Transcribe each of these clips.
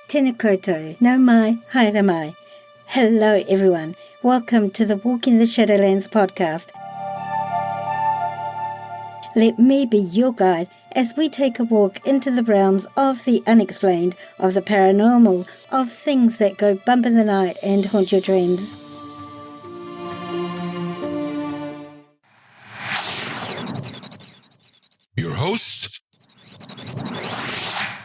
Tēnā koutou, nau mai, haere mai. Hello everyone, welcome to the Walking the Shadowlands podcast. Let me be your guide as we take a walk into the realms of the unexplained, of the paranormal, of things that go bump in the night and haunt your dreams. Your hosts?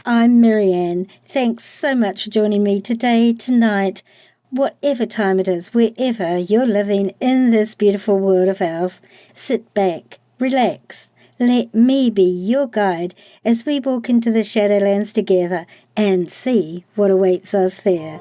I'm Marianne. Thanks so much for joining me today, tonight, whatever time it is, wherever you're living in this beautiful world of ours. Sit back, relax. Let me be your guide as we walk into the Shadowlands together and see what awaits us there.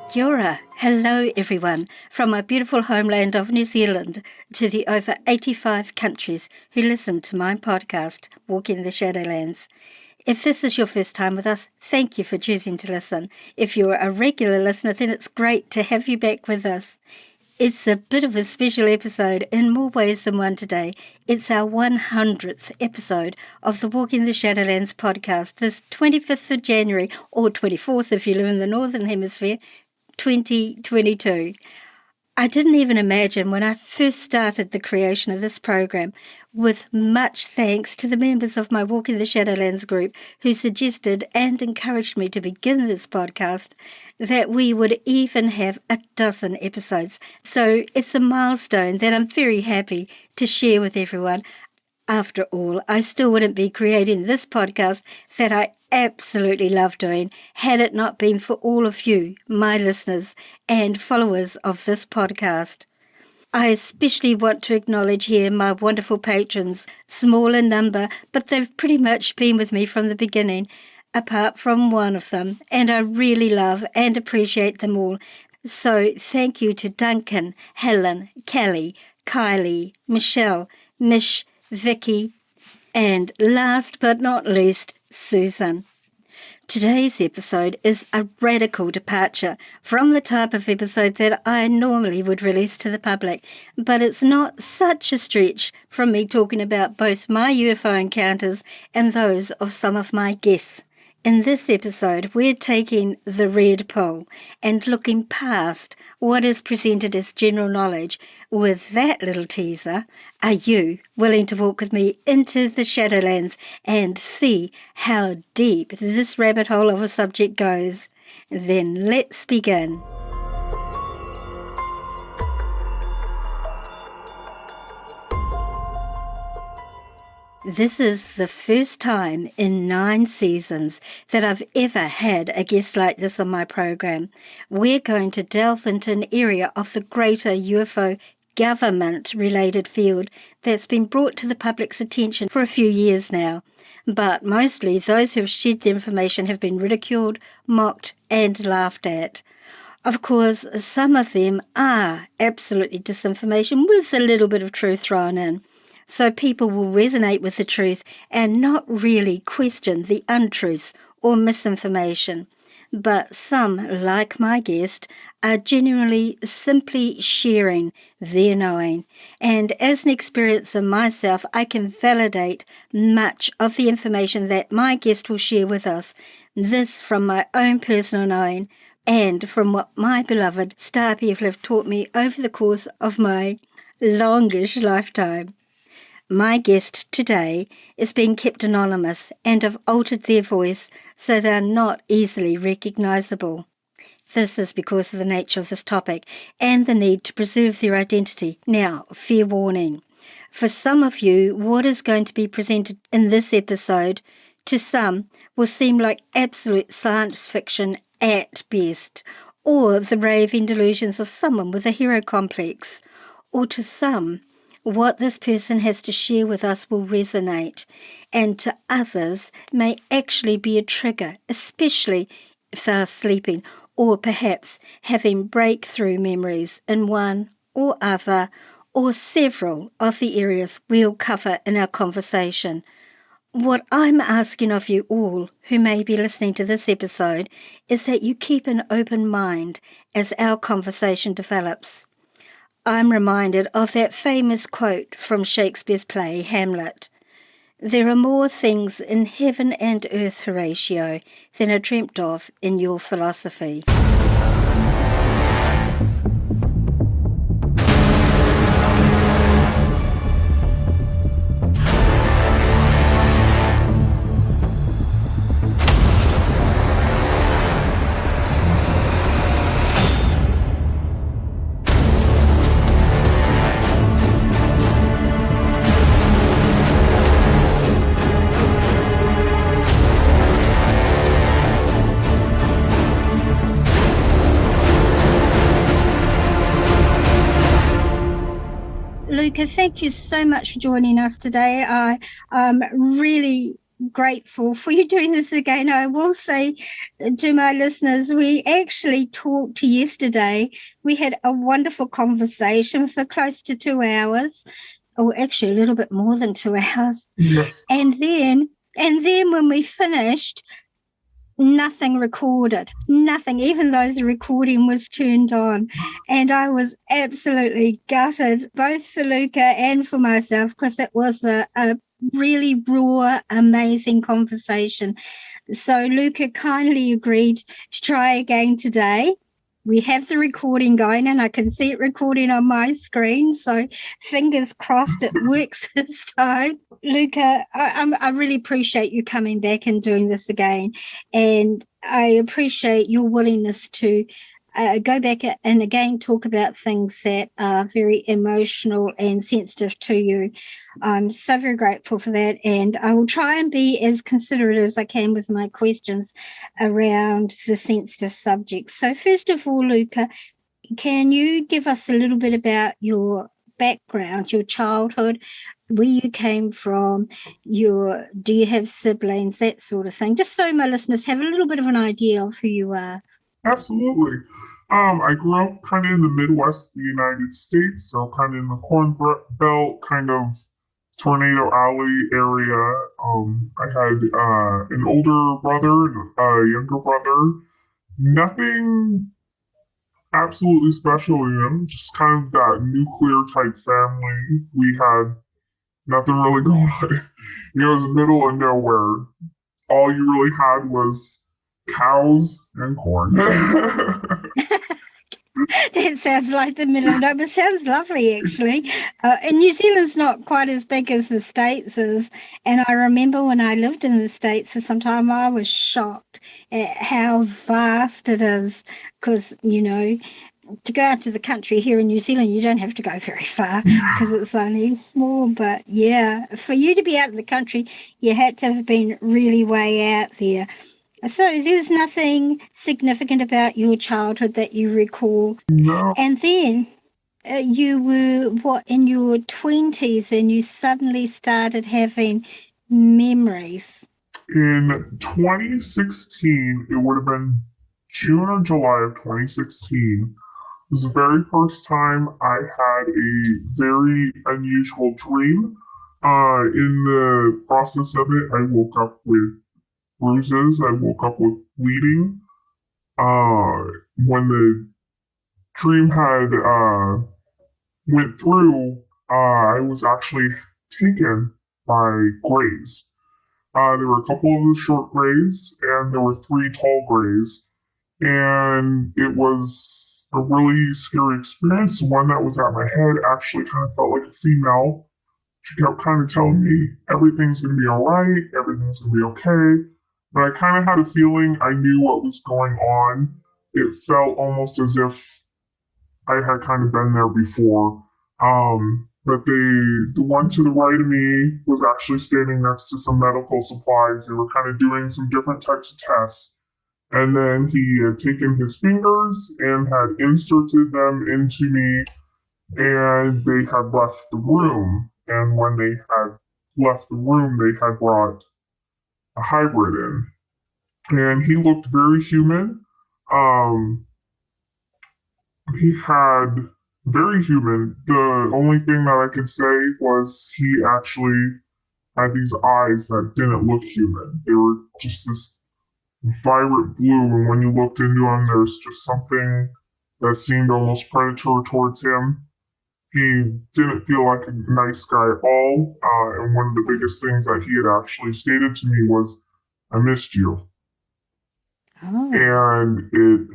Kia ora. Hello everyone, from my beautiful homeland of New Zealand to the over 85 countries who listen to my podcast, Walking the Shadowlands. If this is your first time with us, thank you for choosing to listen. If you're a regular listener, then it's great to have you back with us. It's a bit of a special episode in more ways than one today. It's our 100th episode of the Walking the Shadowlands podcast, this 25th of January, or 24th if you live in the Northern Hemisphere, 2022. I didn't even imagine when I first started the creation of this program, with much thanks to the members of my Walking the Shadowlands group who suggested and encouraged me to begin this podcast, that we would even have a dozen episodes. So it's a milestone that I'm very happy to share with everyone. After all, I still wouldn't be creating this podcast that I absolutely love doing had it not been for all of you, my listeners and followers of this podcast. I especially want to acknowledge here my wonderful patrons, small in number, but they've pretty much been with me from the beginning, apart from one of them, and I really love and appreciate them all. So thank you to Duncan, Helen, Kelly, Kylie, Michelle, Mish, Vicky, and last but not least, Susan. Today's episode is a radical departure from the type of episode that I normally would release to the public, but it's not such a stretch from me talking about both my UFO encounters and those of some of my guests. In this episode, we're taking the red pill and looking past what is presented as general knowledge. With that little teaser, are you willing to walk with me into the Shadowlands and see how deep this rabbit hole of a subject goes? Then let's begin. This is the first time in 9 seasons that I've ever had a guest like this on my program. We're going to delve into an area of the greater UFO government-related field that's been brought to the public's attention for a few years now. But mostly those who have shared the information have been ridiculed, mocked, and laughed at. Of course, some of them are absolutely disinformation with a little bit of truth thrown in. So people will resonate with the truth and not really question the untruth or misinformation. But some, like my guest, are genuinely simply sharing their knowing. And as an experiencer myself, I can validate much of the information that my guest will share with us. This from my own personal knowing and from what my beloved star people have taught me over the course of my longish lifetime. My guest today is being kept anonymous and have altered their voice so they are not easily recognizable. This is because of the nature of this topic and the need to preserve their identity. Now, fair warning. For some of you, what is going to be presented in this episode, to some, will seem like absolute science fiction at best, or the raving delusions of someone with a hero complex, or to some, what this person has to share with us will resonate, and to others may actually be a trigger, especially if they are sleeping or perhaps having breakthrough memories in one or other or several of the areas we'll cover in our conversation. What I'm asking of you all who may be listening to this episode is that you keep an open mind as our conversation develops. I'm reminded of that famous quote from Shakespeare's play Hamlet. There are more things in heaven and earth, Horatio, than are dreamt of in your philosophy. Luca, thank you so much for joining us today. I'm really grateful for you doing this again. I will say to my listeners, we actually talked yesterday. We had a wonderful conversation for close to 2 hours, or actually a little bit more than 2 hours. Yes. And then when we finished, nothing recorded, nothing, even though the recording was turned on. And I was absolutely gutted, both for Luca and for myself, because it was a really raw, amazing conversation. So Luca kindly agreed to try again today. We have the recording going, and I can see it recording on my screen. So fingers crossed it works this time. Luca, I really appreciate you coming back and doing this again. And I appreciate your willingness to go back and again talk about things that are very emotional and sensitive to you. I'm so very grateful for that, and I will try and be as considerate as I can with my questions around the sensitive subjects. So first of all, Luca, can you give us a little bit about your background, your childhood, where you came from, do you have siblings, that sort of thing, just so my listeners have a little bit of an idea of who you are? Absolutely. I grew up kind of in the Midwest of the United States, so kind of in the Corn Belt, kind of Tornado Alley area. I had an older brother and a younger brother. Nothing absolutely special in them, just kind of that nuclear type family. We had nothing really going on. It was the middle of nowhere. All you really had was cows and corn. That sounds like the middle of nowhere. Sounds lovely, actually. And New Zealand's not quite as big as the States is. And I remember when I lived in the States for some time, I was shocked at how vast it is. Because, to go out to the country here in New Zealand, you don't have to go very far because it's only small. But yeah, for you to be out in the country, you had to have been really way out there. So there was nothing significant about your childhood that you recall. No. And then you were, in your 20s and you suddenly started having memories. In 2016, it would have been June or July of 2016, was the very first time I had a very unusual dream. In the process of it, I woke up with bruises. I woke up with bleeding. Uh, when the dream had went through, I was actually taken by grays. There were a couple of the short grays, and there were three tall grays, and it was a really scary experience. The one that was at my head actually kind of felt like a female. She kept kind of telling me everything's gonna be all right, everything's gonna be okay. But I kind of had a feeling I knew what was going on. It felt almost as if I had kind of been there before. But the one to the right of me was actually standing next to some medical supplies. They were kind of doing some different types of tests. And then he had taken his fingers and had inserted them into me, and they had left the room. And when they had left the room, they had brought a hybrid in. And he looked very human. Um, he had very human. The only thing that I could say was he actually had these eyes that didn't look human. They were just this vibrant blue, and when you looked into him, there's just something that seemed almost predatory towards him. He didn't feel like a nice guy at all, and one of the biggest things that he had actually stated to me was, "I missed you," Oh. and it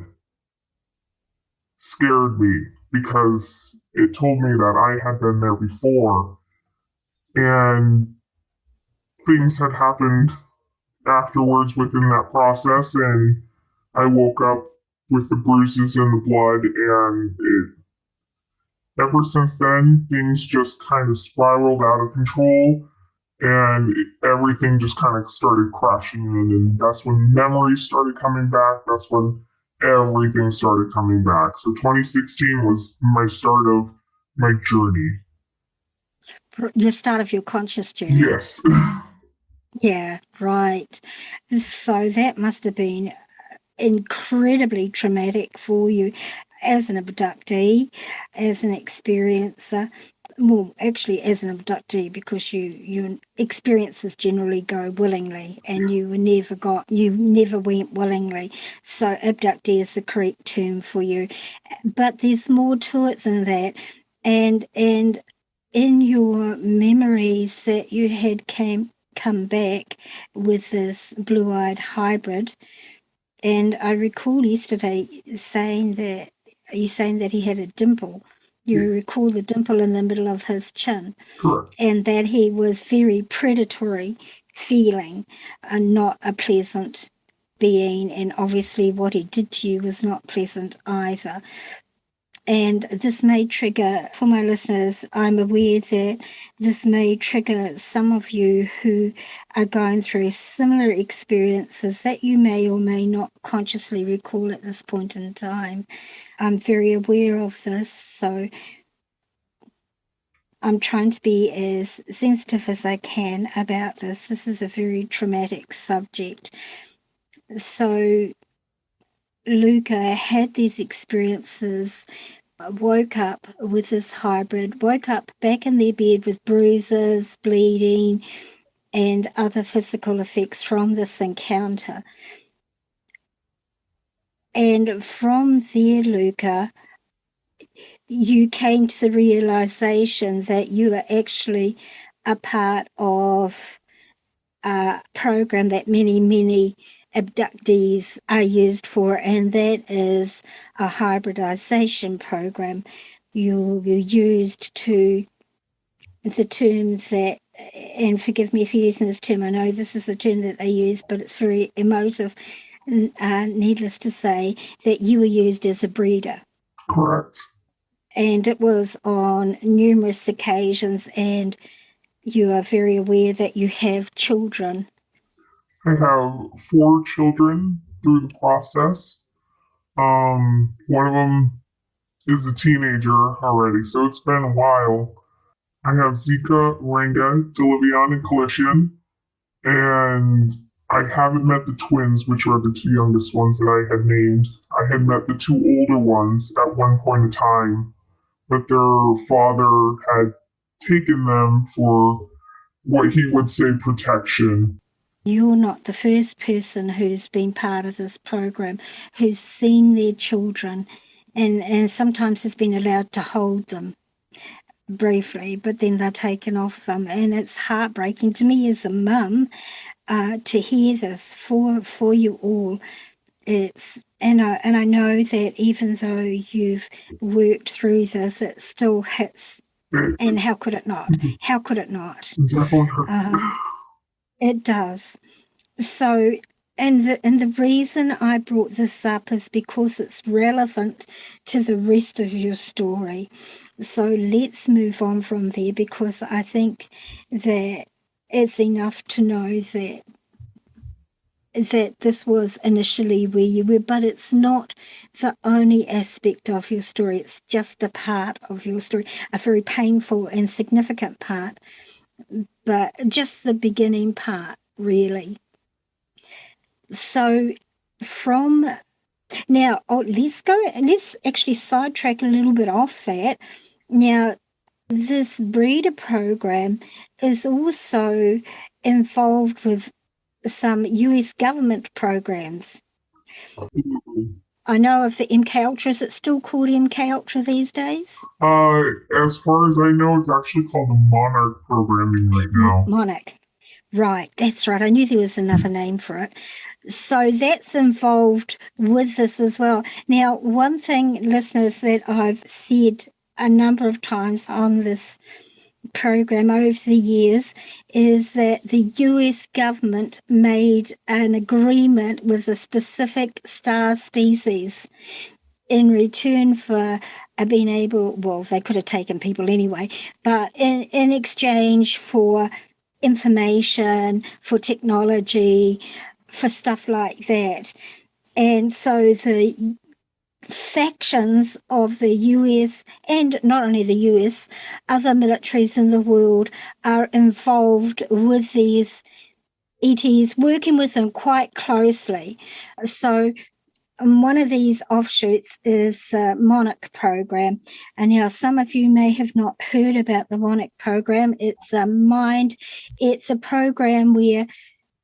scared me because it told me that I had been there before, and things had happened afterwards within that process, and I woke up with the bruises and the blood, and ever since then, things just kind of spiraled out of control, and everything just kind of started crashing in, and that's when memories started coming back. That's when everything started coming back. So 2016 was my start of my journey. The start of your conscious journey. Yes. Yeah, right. So that must have been incredibly traumatic for you as an abductee, as an experiencer. Well, actually, as an abductee, because your experiences generally go willingly, and you never went willingly. So abductee is the correct term for you. But there's more to it than that, and in your memories that you had come back with this blue-eyed hybrid, and I recall yesterday saying that he had a dimple. You Yes. recall the dimple in the middle of his chin, Correct. and that he was very predatory feeling, and not a pleasant being, and obviously what he did to you was not pleasant either. And this may trigger, for my listeners, I'm aware that this may trigger some of you who are going through similar experiences that you may or may not consciously recall at this point in time. I'm very aware of this, so I'm trying to be as sensitive as I can about this. This is a very traumatic subject. So Luca had these experiences, woke up with this hybrid, woke up back in their bed with bruises, bleeding, and other physical effects from this encounter. And from there, Luca, you came to the realization that you are actually a part of a program that many abductees are used for, and that is a hybridization program. You're used to the term that, and forgive me if you're using this term, I know this is the term that they use, but it's very emotive. Needless to say, that you were used as a breeder. Correct. And it was on numerous occasions, and you are very aware that you have children. I have 4 children through the process. One of them is a teenager already, so it's been a while. I have Zika, Ranga, Delavian, and Collision, and I haven't met the twins, which are the 2 youngest ones that I had named. I had met the 2 older ones at one point in time, but their father had taken them for what he would say protection. You're not the first person who's been part of this program who's seen their children, and sometimes has been allowed to hold them briefly, but then they're taken off them. And it's heartbreaking to me as a mum to hear this for you all. It's and I know that even though you've worked through this, it still hits. It, And how could it not? How could it not? it definitely hurts. Um, it does. So, and the reason I brought this up is because it's relevant to the rest of your story. So let's move on from there, because I think that it's enough to know that this was initially where you were, but it's not the only aspect of your story. It's just a part of your story, a very painful and significant part, but just the beginning part, really. So from now, let's actually sidetrack a little bit off that. Now, This breeder program is also involved with some US government programs. I know of the MK Ultra. Is it still called MK Ultra these days? As far as I know, it's actually called the Monarch programming right now. Monarch. Right, that's right. I knew there was another name for it. So that's involved with this as well. Now, one thing, listeners, that I've said a number of times on this program over the years is that the US government made an agreement with a specific star species in return for being able, well, they could have taken people anyway, but in exchange for information, for technology, for stuff like that. And so the factions of the US, and not only the US, other militaries in the world are involved with these ETs, working with them quite closely. So one of these offshoots is the Monarch program. And now some of you may have not heard about the Monarch program. It's a program where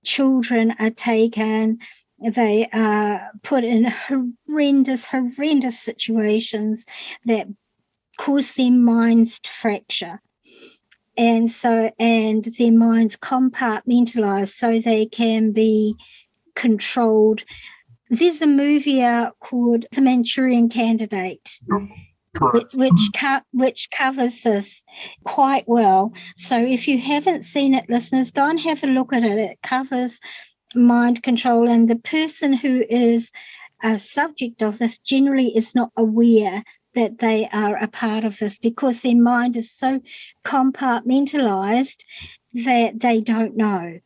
children are taken, they are put in horrendous situations that cause their minds to fracture. And their minds compartmentalize so they can be controlled. There's a movie out called The Manchurian Candidate, which covers this quite well. So if you haven't seen it, listeners, go and have a look at it. It covers mind control, and the person who is a subject of this generally is not aware that they are a part of this because their mind is so compartmentalized that they don't know.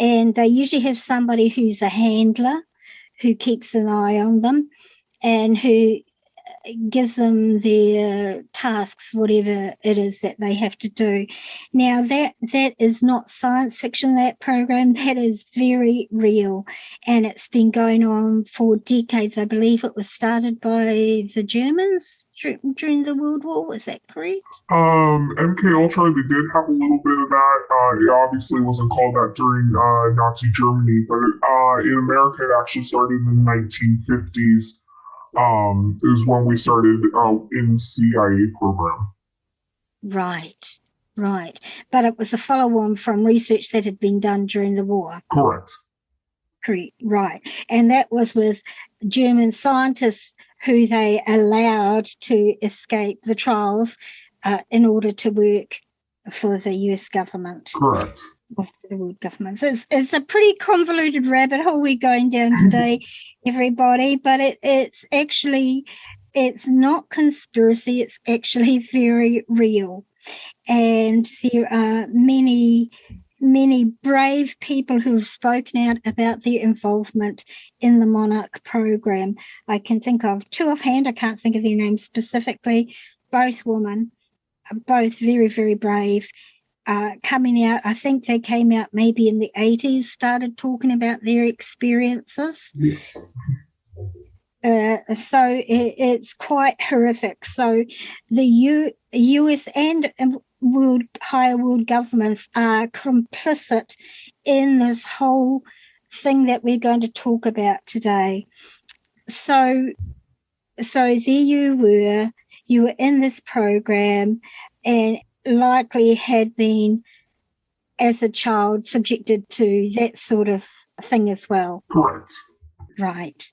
And they usually have somebody who's a handler who keeps an eye on them and who gives them their tasks, whatever it is that they have to do. Now, that is not science fiction, that program. That is very real, and it's been going on for decades. I believe it was started by the Germans during the World War. Was that correct? MK Ultra, they did have a little bit of that. It obviously wasn't called that during Nazi Germany, but in America, it actually started in the 1950s. It was when we started in CIA program. Right. But it was a follow-on from research that had been done during the war. Correct. Right. And that was with German scientists who they allowed to escape the trials in order to work for the US government. Correct. Of the world governments. It's a pretty convoluted rabbit hole we're going down today, everybody, but it's not conspiracy, it's actually very real. And there are many brave people who have spoken out about their involvement in the Monarch program. I can think of two offhand, I can't think of their names specifically, both women, both very, very brave. Coming out, I think they came out maybe in the 80s, started talking about their experiences. Yes. So it's quite horrific. So the US and higher world governments are complicit in this whole thing that we're going to talk about today. So there you were in this program and likely had been, as a child, subjected to that sort of thing as well. Correct. Right.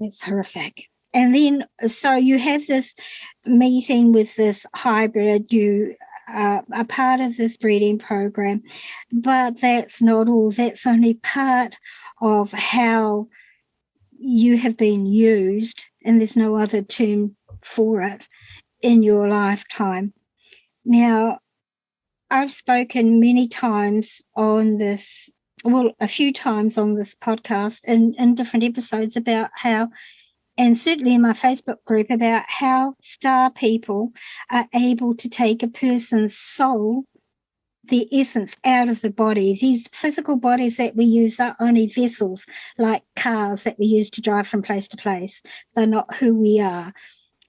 That's horrific. And then, so you have this meeting with this hybrid, you are part of this breeding program, but that's not all. That's only part of how you have been used, and there's no other term for it, in your lifetime. Now, I've spoken many times on this, well, a few times on this podcast in different episodes about how, and certainly in my Facebook group, about how star people are able to take a person's soul, the essence, out of the body. These physical bodies that we use are only vessels, like cars that we use to drive from place to place. They're not who we are.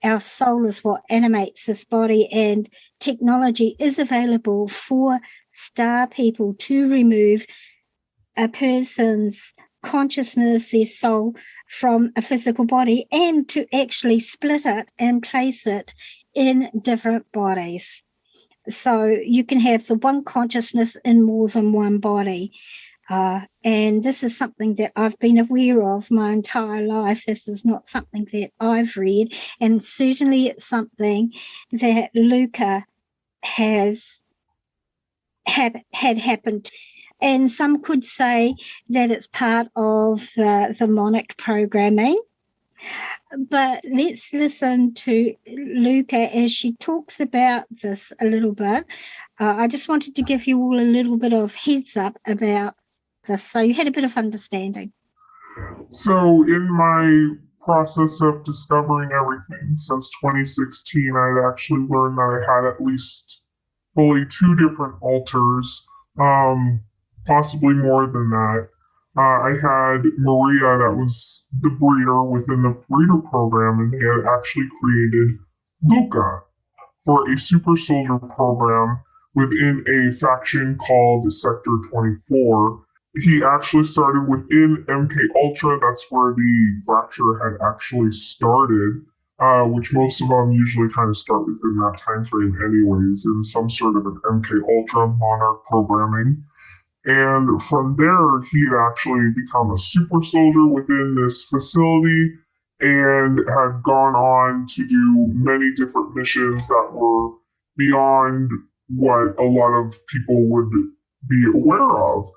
Our soul is what animates this body, and technology is available for star people to remove a person's consciousness, their soul, from a physical body and to actually split it and place it in different bodies. So you can have the one consciousness in more than one body. And this is something that I've been aware of my entire life. This is not something that I've read, and certainly it's something that Luca has had happened. And some could say that it's part of the demonic programming. But let's listen to Luca as she talks about this a little bit. I just wanted to give you all a little bit of heads up about this, so you had a bit of understanding. So, in my process of discovering everything since 2016, I'd actually learned that I had at least fully two different altars, possibly more than that. I had Maria, that was the breeder within the breeder program, and they had actually created Luca for a super soldier program within a faction called Sector 24. He actually started within MK Ultra. That's where the fracture had actually started, which most of them usually kind of start within that time frame, anyways, in some sort of an MK Ultra Monarch programming. And from there, he had actually become a super soldier within this facility and had gone on to do many different missions that were beyond what a lot of people would be aware of.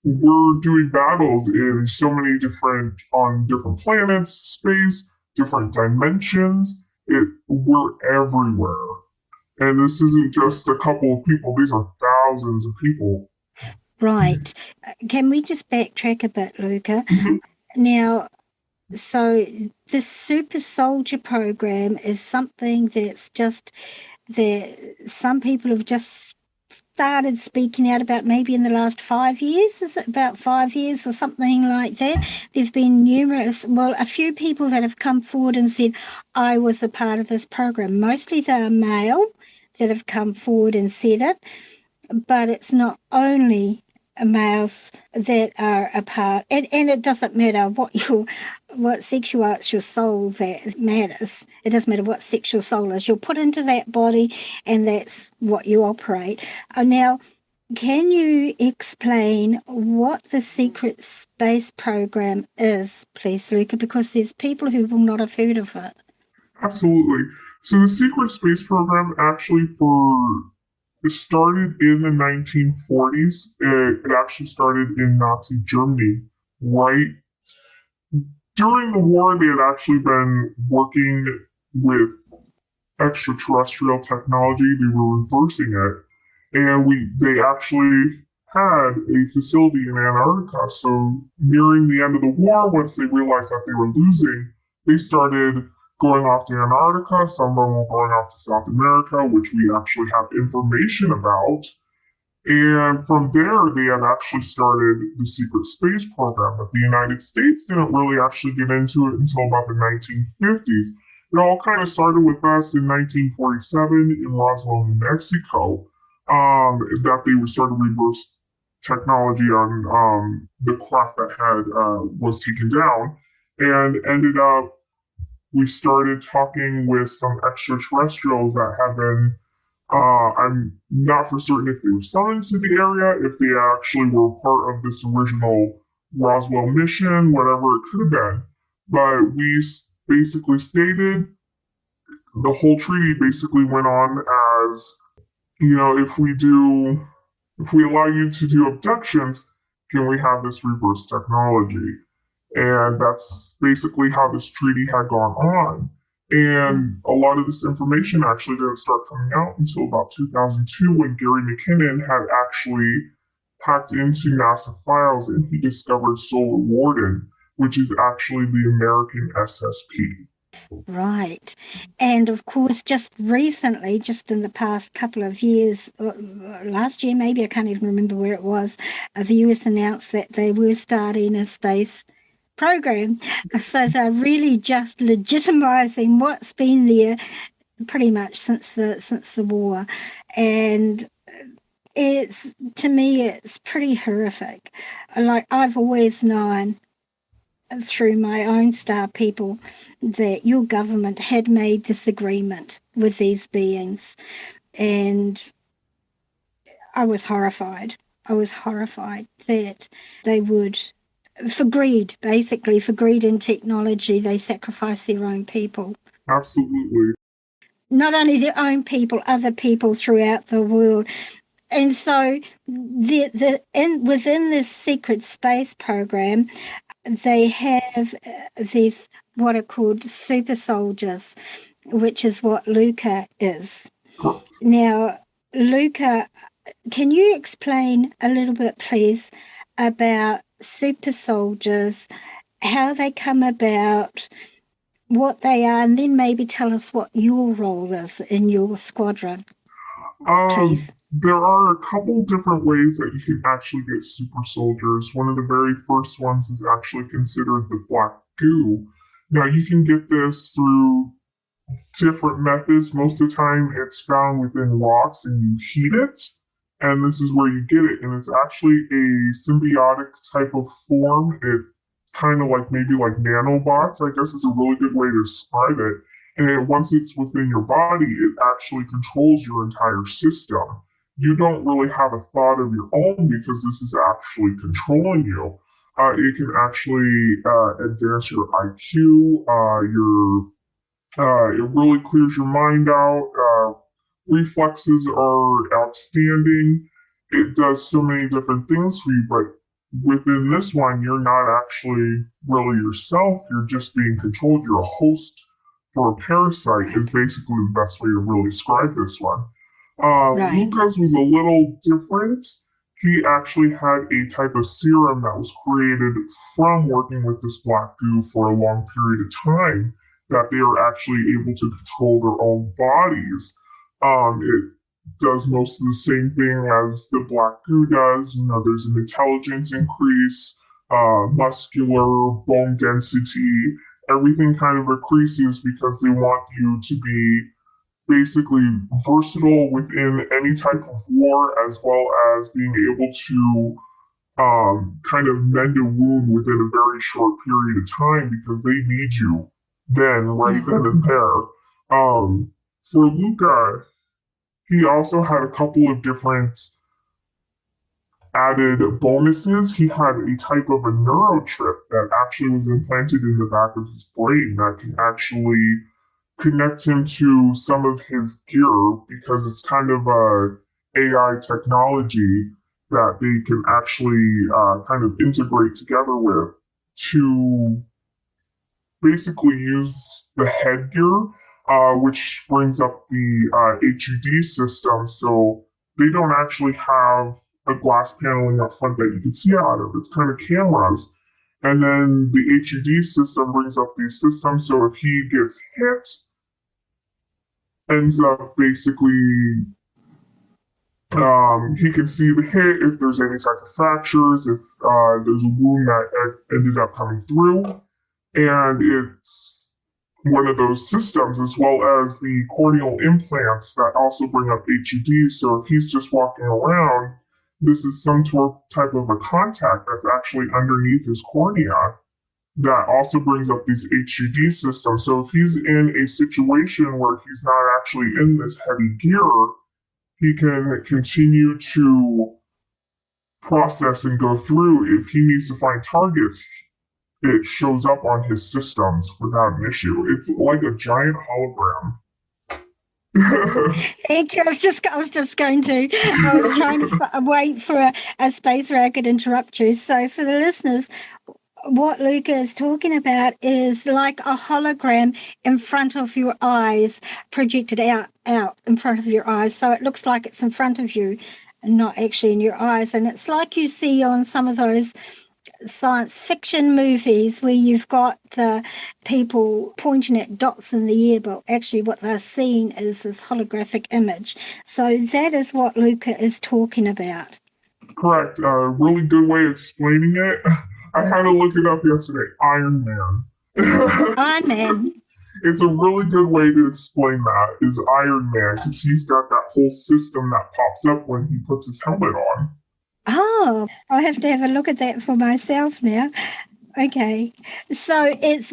We're doing battles in so many on different planets, space, different dimensions. We're everywhere. And this isn't just a couple of people, these are thousands of people. Right. Can we just backtrack a bit, Luca? Now, so the Super Soldier program is something that's just that some people have just started speaking out about maybe in the last 5 years. Is it about 5 years or something like that? There've been a few people that have come forward and said, I was a part of this program. Mostly they are male that have come forward and said it, but it's not only males that are a part, and it doesn't matter what sex you are, it's your soul that matters. It doesn't matter what sex your soul is. You're put into that body, and that's what you operate. Now, can you explain what the secret space program is, please, Luca? Because there's people who will not have heard of it. Absolutely. So the secret space program actually it started in the 1940s. It actually started in Nazi Germany. Right during the war, they had actually been working with extraterrestrial technology. They were reversing it, and they actually had a facility in Antarctica. So nearing the end of the war, once they realized that they were losing, they started going off to Antarctica. Some of them were going off to South America, which we actually have information about. And from there, they had actually started the secret space program, but the United States didn't really actually get into it until about the 1950s. It all kind of started with us in 1947 in Roswell, New Mexico, that they started reverse technology on the craft that had was taken down, and ended up we started talking with some extraterrestrials that had been I'm not for certain if they were summoned to the area, if they actually were part of this original Roswell mission, whatever it could have been. But we basically stated the whole treaty basically went on as, if we allow you to do abductions, can we have this reverse technology? And that's basically how this treaty had gone on. And a lot of this information actually didn't start coming out until about 2002 when Gary McKinnon had actually hacked into NASA files and he discovered Solar Warden, which is actually the American SSP. Right. And of course, just recently, just in the past couple of years, last year maybe, I can't even remember where it was, the US announced that they were starting a space program. So they're really just legitimizing what's been there pretty much since the war. And to me, it's pretty horrific. Like, I've always known through my own star people that your government had made this agreement with these beings, and I was horrified. I was horrified that they would, for greed, basically, for greed in technology, they sacrifice their own people. Absolutely. Not only their own people, other people throughout the world. And so within this secret space program, they have these what are called super soldiers, which is what Luca is. Correct. Now, Luca, can you explain a little bit, please, about super soldiers, how they come about, what they are, and then maybe tell us what your role is in your squadron, please? There are a couple different ways that you can actually get super soldiers. One of the very first ones is actually considered the black goo. Now, you can get this through different methods. Most of the time, it's found within rocks and you heat it, and this is where you get it. And it's actually a symbiotic type of form. It kind of like maybe like nanobots, I guess is a really good way to describe it. And once it's within your body, it actually controls your entire system. You don't really have a thought of your own because this is actually controlling you. It can actually advance your IQ, it really clears your mind out. Reflexes are outstanding. It does so many different things for you, but within this one, you're not actually really yourself. You're just being controlled. You're a host for a parasite, is basically the best way to really describe this one. Right. Luca's was a little different. He actually had a type of serum that was created from working with this black goo for a long period of time, that they are actually able to control their own bodies. It does most of the same thing as the black goo does. You know, there's an intelligence increase, muscular, bone density, everything kind of increases because they want you to be basically versatile within any type of war, as well as being able to kind of mend a wound within a very short period of time because they need you then, right then and there. For Luca, he also had a couple of different added bonuses. He had a type of a neurochip that actually was implanted in the back of his brain that can actually connect him to some of his gear because it's kind of a AI technology that they can actually kind of integrate together with to basically use the headgear, which brings up the HUD system. So they don't actually have a glass paneling up front that you can see out of. It's kind of cameras. And then the HUD system brings up these systems. So if he gets hit, ends up basically he can see the hit, if there's any type of fractures, if there's a wound that ended up coming through, and it's one of those systems, as well as the corneal implants that also bring up HUD. So if he's just walking around, this is some type of a contact that's actually underneath his cornea that also brings up these HUD systems. So if he's in a situation where he's not actually in this heavy gear, he can continue to process and go through. If he needs to find targets, it shows up on his systems without an issue. It's like a giant hologram. Thank you. I was just going to. I was trying to wait for a space where I could interrupt you. So, for the listeners, what Luca is talking about is like a hologram in front of your eyes, projected out in front of your eyes. So it looks like it's in front of you and not actually in your eyes. And it's like you see on some of those science fiction movies where you've got the people pointing at dots in the air, but actually what they're seeing is this holographic image. So that is what Luca is talking about. Correct. Really good way of explaining it. I had to look it up yesterday. Iron Man. Iron Man. It's a really good way to explain that is Iron Man because he's got that whole system that pops up when he puts his helmet on. Oh, I'll have to have a look at that for myself now. Okay. So it's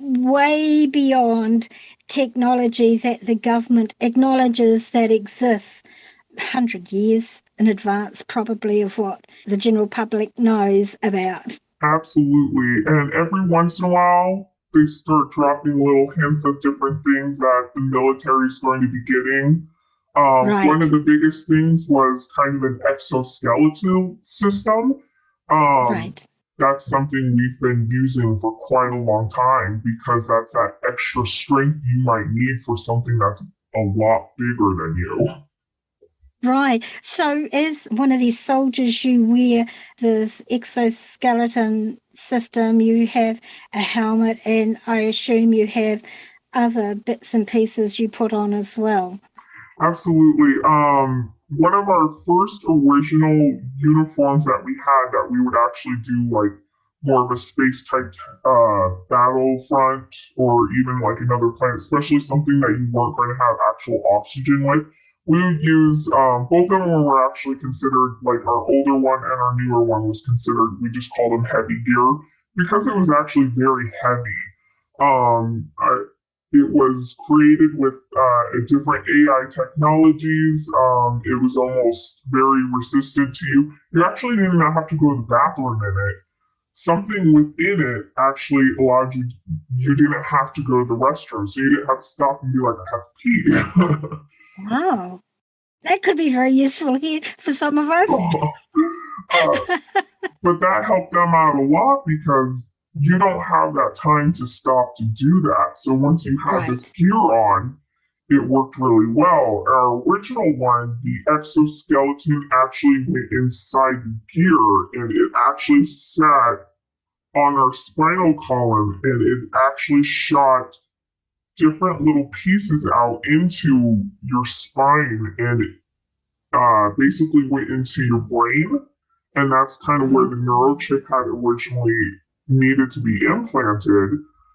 way beyond technology that the government acknowledges that exists 100 years in advance, probably, of what the general public knows about. Absolutely. And every once in a while, they start dropping little hints of different things that the military is going to be getting. One of Right, the biggest things was kind of an exoskeleton system. Um, right. that's something we've been using for quite a long time because that's that extra strength you might need for something that's a lot bigger than you. Right. So, as one of these soldiers, you wear this exoskeleton system, you have a helmet, and I assume you have other bits and pieces you put on as well. Absolutely. One of our first original uniforms that we had that we would actually do like more of a space type battlefront or even like another planet, especially something that you weren't going to have actual oxygen with. We would use both of them were actually considered like our older one and our newer one was considered. We just called them heavy gear because it was actually very heavy. It was created with different AI technologies. It was almost very resistant to you. You actually didn't even have to go to the bathroom in it. Something within it actually allowed you. You didn't have to go to the restroom, so you didn't have to stop and be like, "I have to pee." Wow. That could be very useful here for some of us. uh, but that helped them out a lot because you don't have that time to stop to do that. So once you have this Right. gear on, it worked really well. Our original one, the exoskeleton actually went inside the gear and it actually sat on our spinal column and it actually shot different little pieces out into your spine and basically went into your brain. And that's kind of where Mhm. the neurochip had originally needed to be implanted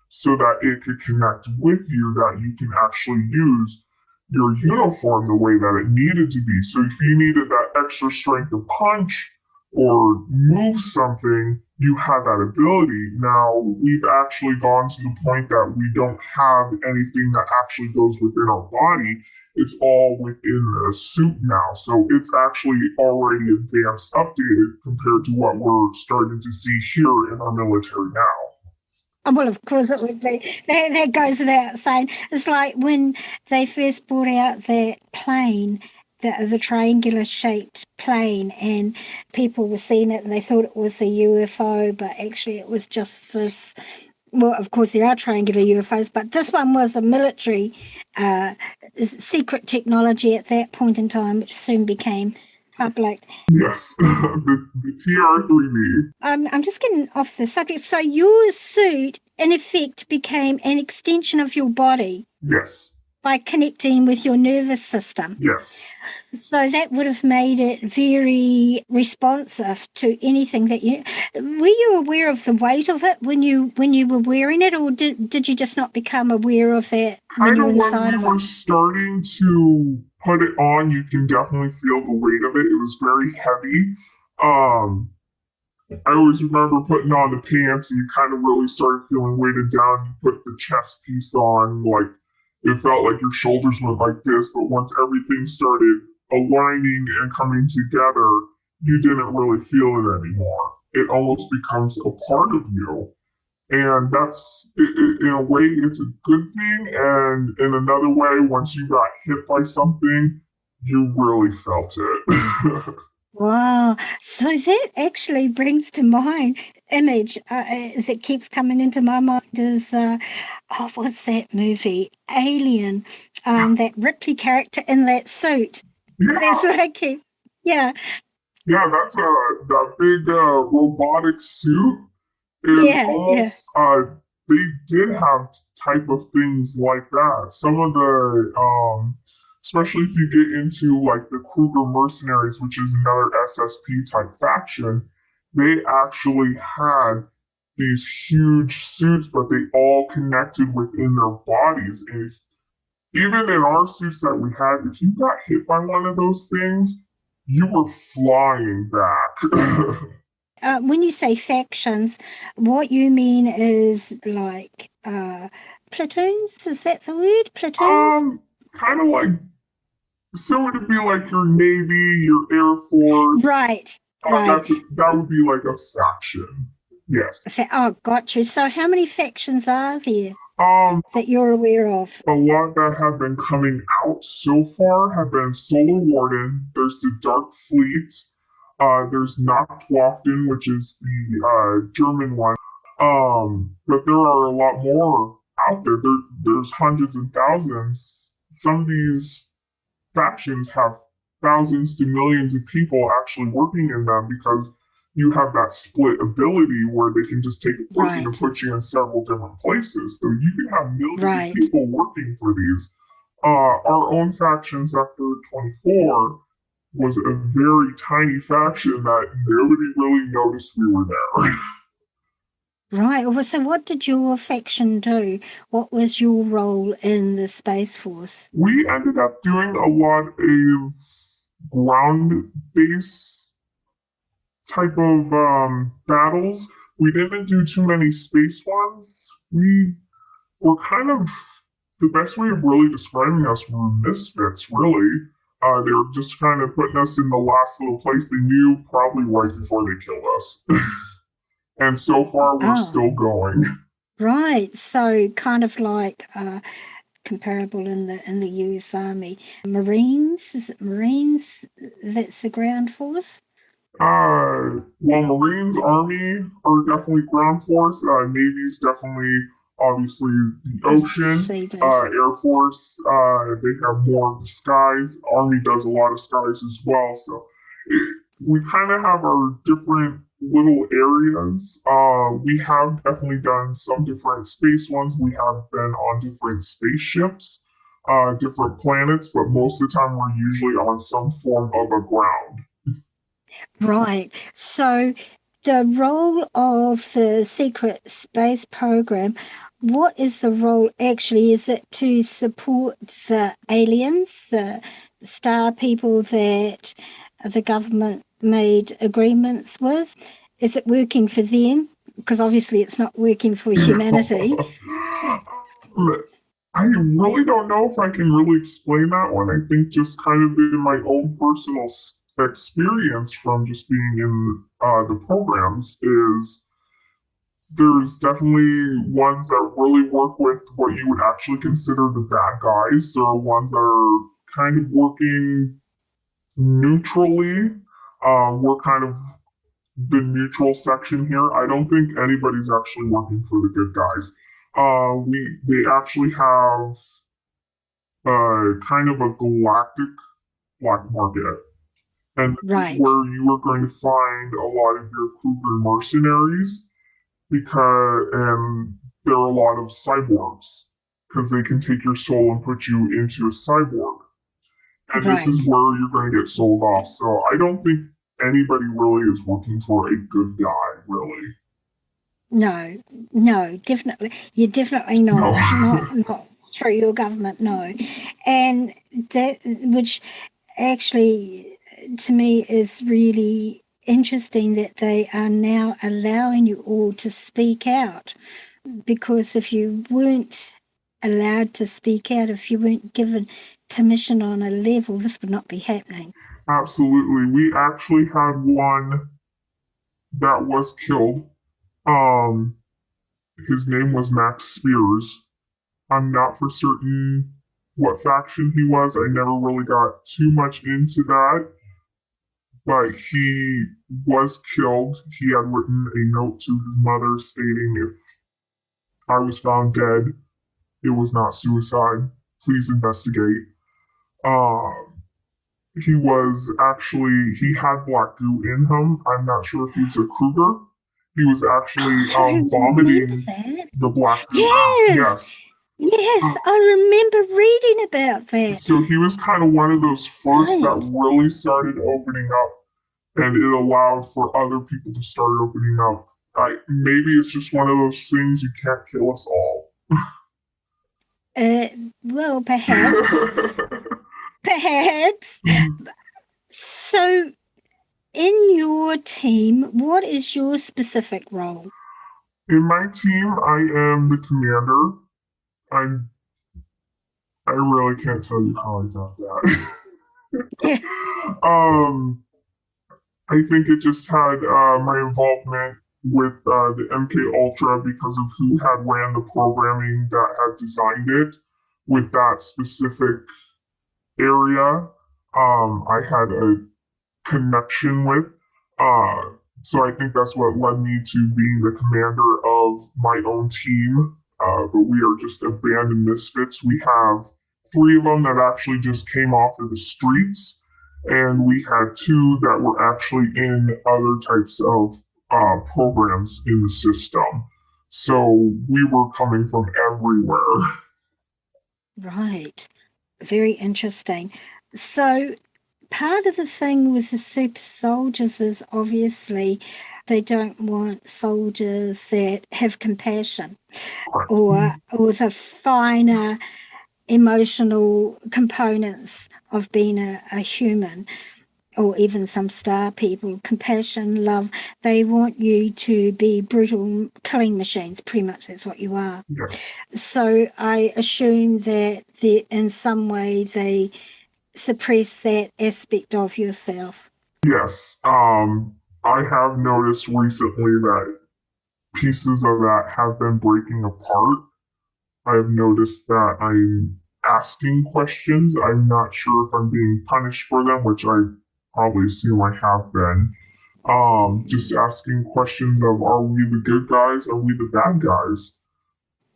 so that it could connect with you, that you can actually use your uniform the way that it needed to be. So if you needed that extra strength to punch or move something, you had that ability. Now we've actually gone to the point that we don't have anything that actually goes within our body. It's all within the suit now. So it's actually already advanced, updated compared to what we're starting to see here in our military now. Well, of course it would be. That goes without saying. It's like when they first brought out that plane, the triangular shaped plane, and people were seeing it and they thought it was a UFO, but actually it was just this. Well, of course, there are triangular UFOs, but this one was a military uh, secret technology at that point in time, which soon became public. Yes, the TR3B. I'm just getting off the subject. So your suit, in effect, became an extension of your body Yes, by connecting with your nervous system. yes. So that would have made it very responsive to anything that you. Were you aware of the weight of it when you were wearing it, or did you just not become aware of that when Kind you were of when inside we of were it? starting to put it on, you can definitely feel the weight of it. It was very heavy. Um, I always remember putting on the pants and you kind of really started feeling weighted down. You put the chest piece on, like it felt like your shoulders went like this, but once everything started aligning and coming together, you didn't really feel it anymore. It almost becomes a part of you. And that's, in a way, it's a good thing. And in another way, once you got hit by something, you really felt it. Wow. So that actually brings to mind image that keeps coming into my mind is oh, what's that movie? Alien. That Ripley character in that suit. Yeah, That's what I keep. Yeah, yeah, that's that big robotic suit is yeah, yeah. almost they did have type of things like that. Some of the especially if you get into like the Kruger mercenaries, which is another SSP type faction, they actually had these huge suits, but they all connected within their bodies. And even in our suits that we had, if you got hit by one of those things, you were flying back. When you say factions, what you mean is like platoons? Is that the word? Platoons? Kind of like, so it'd be like your Navy, your Air Force. Right, right. That would be like a faction. Yes. Oh, got you. So, how many factions are there Um, that you're aware of? a lot that have been coming out so far have been Solar Warden. There's the Dark Fleet. There's Nachtwaffen, which is the German one. But there are a lot more out there. There's hundreds and thousands. Some of these factions have thousands to millions of people actually working in them because you have that split ability where they can just take a person Right, and put you in several different places. So you can have millions of right. people working for these. Our own faction, Sector 24, was a very tiny faction that nobody really noticed we were there. Right. Well, so, what did your faction do? What was your role in the Space Force? We ended up doing a lot of ground base type of battles. We didn't do too many space ones. We were kind of, the best way of really describing us were misfits, really. They were just kind of putting us in the last little place they knew probably right before they killed us. And so far, we're Oh, still going. right. So, kind of like comparable in the U.S. Army. Marines, is it Marines? That's the ground force. Well, Marines, Army are definitely ground force. Navy's definitely, obviously, the ocean. Sea base. Air Force, they have more of the skies. Army does a lot of skies as well. So we kind of have our different little areas. We have definitely done some different space ones. We have been on different spaceships, different planets, but most of the time we're usually on some form of a ground. Right. So the role of the secret space program, what is the role actually? Is it to support the aliens, the star people that the government made agreements with? Is it working for them? Because obviously it's not working for humanity. I really don't know if I can really explain that one. I think just kind of in my own personal experience from just being in the programs is there's definitely ones that really work with what you would actually consider the bad guys. There are ones that are kind of working neutrally. We're kind of the neutral section here. I don't think anybody's actually working for the good guys. They actually have kind of a galactic black market, and this is Right. where you are going to find a lot of your Kruger mercenaries because there are a lot of cyborgs because they can take your soul and put you into a cyborg, and this Right. is where you're going to get sold off. So I don't think anybody really is working for a good guy, really. No, no, definitely. You're definitely No. not. Not through your government, no. And that, which actually to me is really interesting that they are now allowing you all to speak out. Because if you weren't allowed to speak out, if you weren't given permission on a level, this would not be happening. Absolutely. We actually had one that was killed. Um, his name was Max Spears. I'm not for certain what faction he was. I never really got too much into that, but he was killed. He had written a note to his mother stating, if I was found dead, it was not suicide. Please investigate. Um, he had black goo in him. I'm not sure if he was a Kruger. He was actually I remember vomiting that. the black goo out. Yes, Yes. yes, Uh, I remember reading about that. so he was kind of one of those first that Right. really started opening up and it allowed for other people to start opening up. Maybe it's just one of those things, you can't kill us all. Uh, well, perhaps, perhaps. So, in your team, what is your specific role? In my team, I am the commander. I'm. I really can't tell you how I got Yeah. that. I think it just had my involvement with the MK Ultra because of who had ran the programming that had designed it with that specific area. I had a connection with. Uh, so I think that's what led me to being the commander of my own team. But we are just abandoned misfits. We have three of them that actually just came off of the streets, and we had two that were actually in other types of programs in the system. So we were coming from everywhere. Right. Very interesting. So, part of the thing with the super soldiers is obviously they don't want soldiers that have compassion Correct. or the finer emotional components of being a human, or even some star people, compassion, love. They want you to be brutal killing machines. Pretty much that's what you are. Yes. So I assume that in some way they suppress that aspect of yourself. Yes. I have noticed recently that pieces of that have been breaking apart. I've noticed that I'm asking questions. I'm not sure if I'm being punished for them, which I probably assume I have been. Just asking questions of, are we the good guys? Are we the bad guys?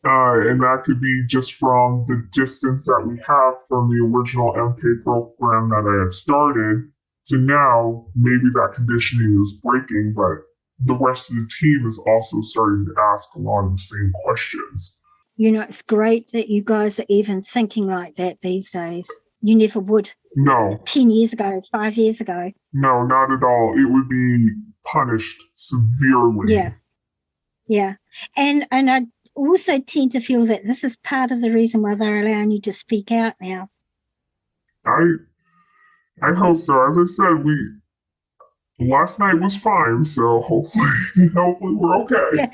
And that could be just from the distance that we have from the original MK program that I had started to now. Maybe that conditioning is breaking, but the rest of the team is also starting to ask a lot of the same questions. It's great that you guys are even thinking like that these days. You never would No, 10 years ago, 5 years ago. no, not at all. It would be punished Yeah, severely. yeah. And I also tend to feel that this is part of the reason why they're allowing you to speak out now. I I hope so. As I said, we last night was fine, so hopefully hopefully we're okay. Yeah,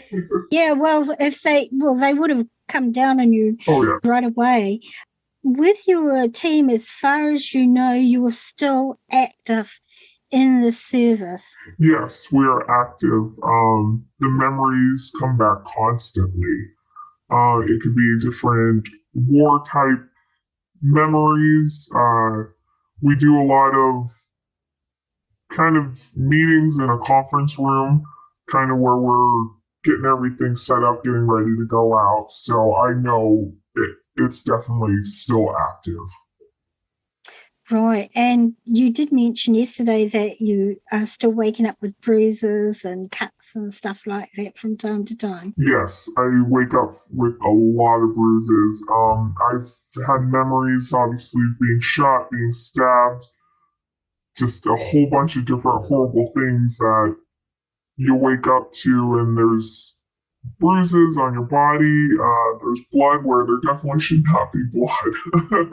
yeah. Well, they would have come down on you Oh yeah. right away. With your team, as far as you know, you're still active in the service. Yes, we are active. The memories come back constantly. It could be different war type memories. We do a lot of kind of meetings in a conference room, kind of where we're getting everything set up, getting ready to go out. So I know it's definitely still active. Right. And you did mention yesterday that you are still waking up with bruises and cuts and stuff like that from time to time. Yes, I wake up with a lot of bruises. I've had memories, obviously, of being shot, being stabbed, just a whole bunch of different horrible things that you wake up to, and there's bruises on your body. There's blood where there definitely should not be blood.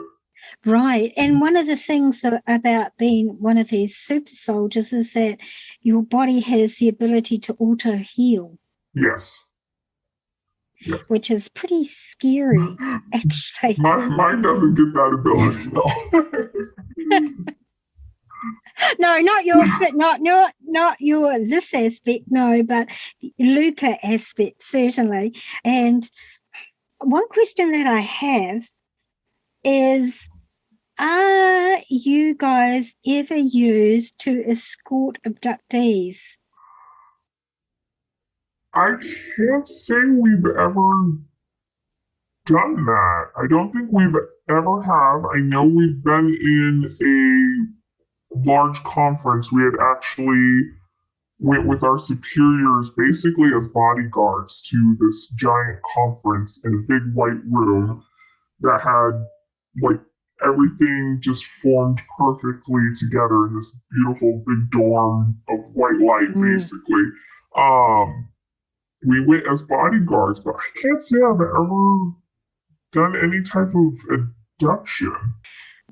Right. And one of the things about being one of these super soldiers is that your body has the ability to auto heal, Yes, yes. which is pretty scary, actually. Mine doesn't get that ability though. No, not your this aspect, no, but Luca aspect, certainly. And one question that I have is, are you guys ever used to escort abductees? I can't say we've ever done that. I don't think we've ever have. I know we've been in a large conference. We had actually went with our superiors basically as bodyguards to this giant conference in a big white room that had like everything just formed perfectly together in this beautiful big dorm of white light, basically. Um, we went as bodyguards, but I can't say I've ever done any type of abduction.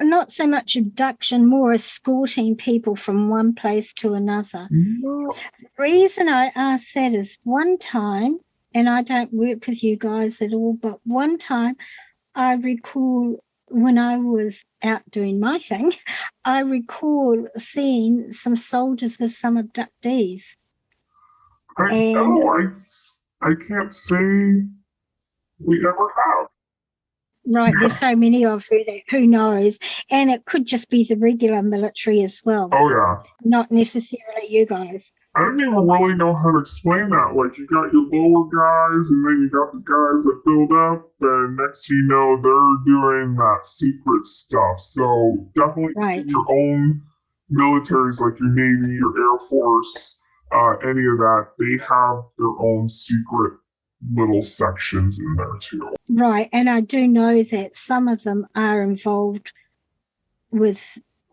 Not so much abduction, more escorting people from one place to another. No. The reason I ask that is one time, and I don't work with you guys at all, but one time I recall when I was out doing my thing, I recall seeing some soldiers with some abductees. And I can't say we ever have. right, there's so many of you that who knows, and it could just be the regular military as well, Oh yeah. not necessarily you guys. I don't even really know how to explain that. Like, you got your lower guys, and then you got the guys that build up, and next thing you know, they're doing that secret stuff. So, definitely Right. your own militaries, like your Navy, your Air Force, any of that, they have their own secret little sections in there too. Right, and I do know that some of them are involved with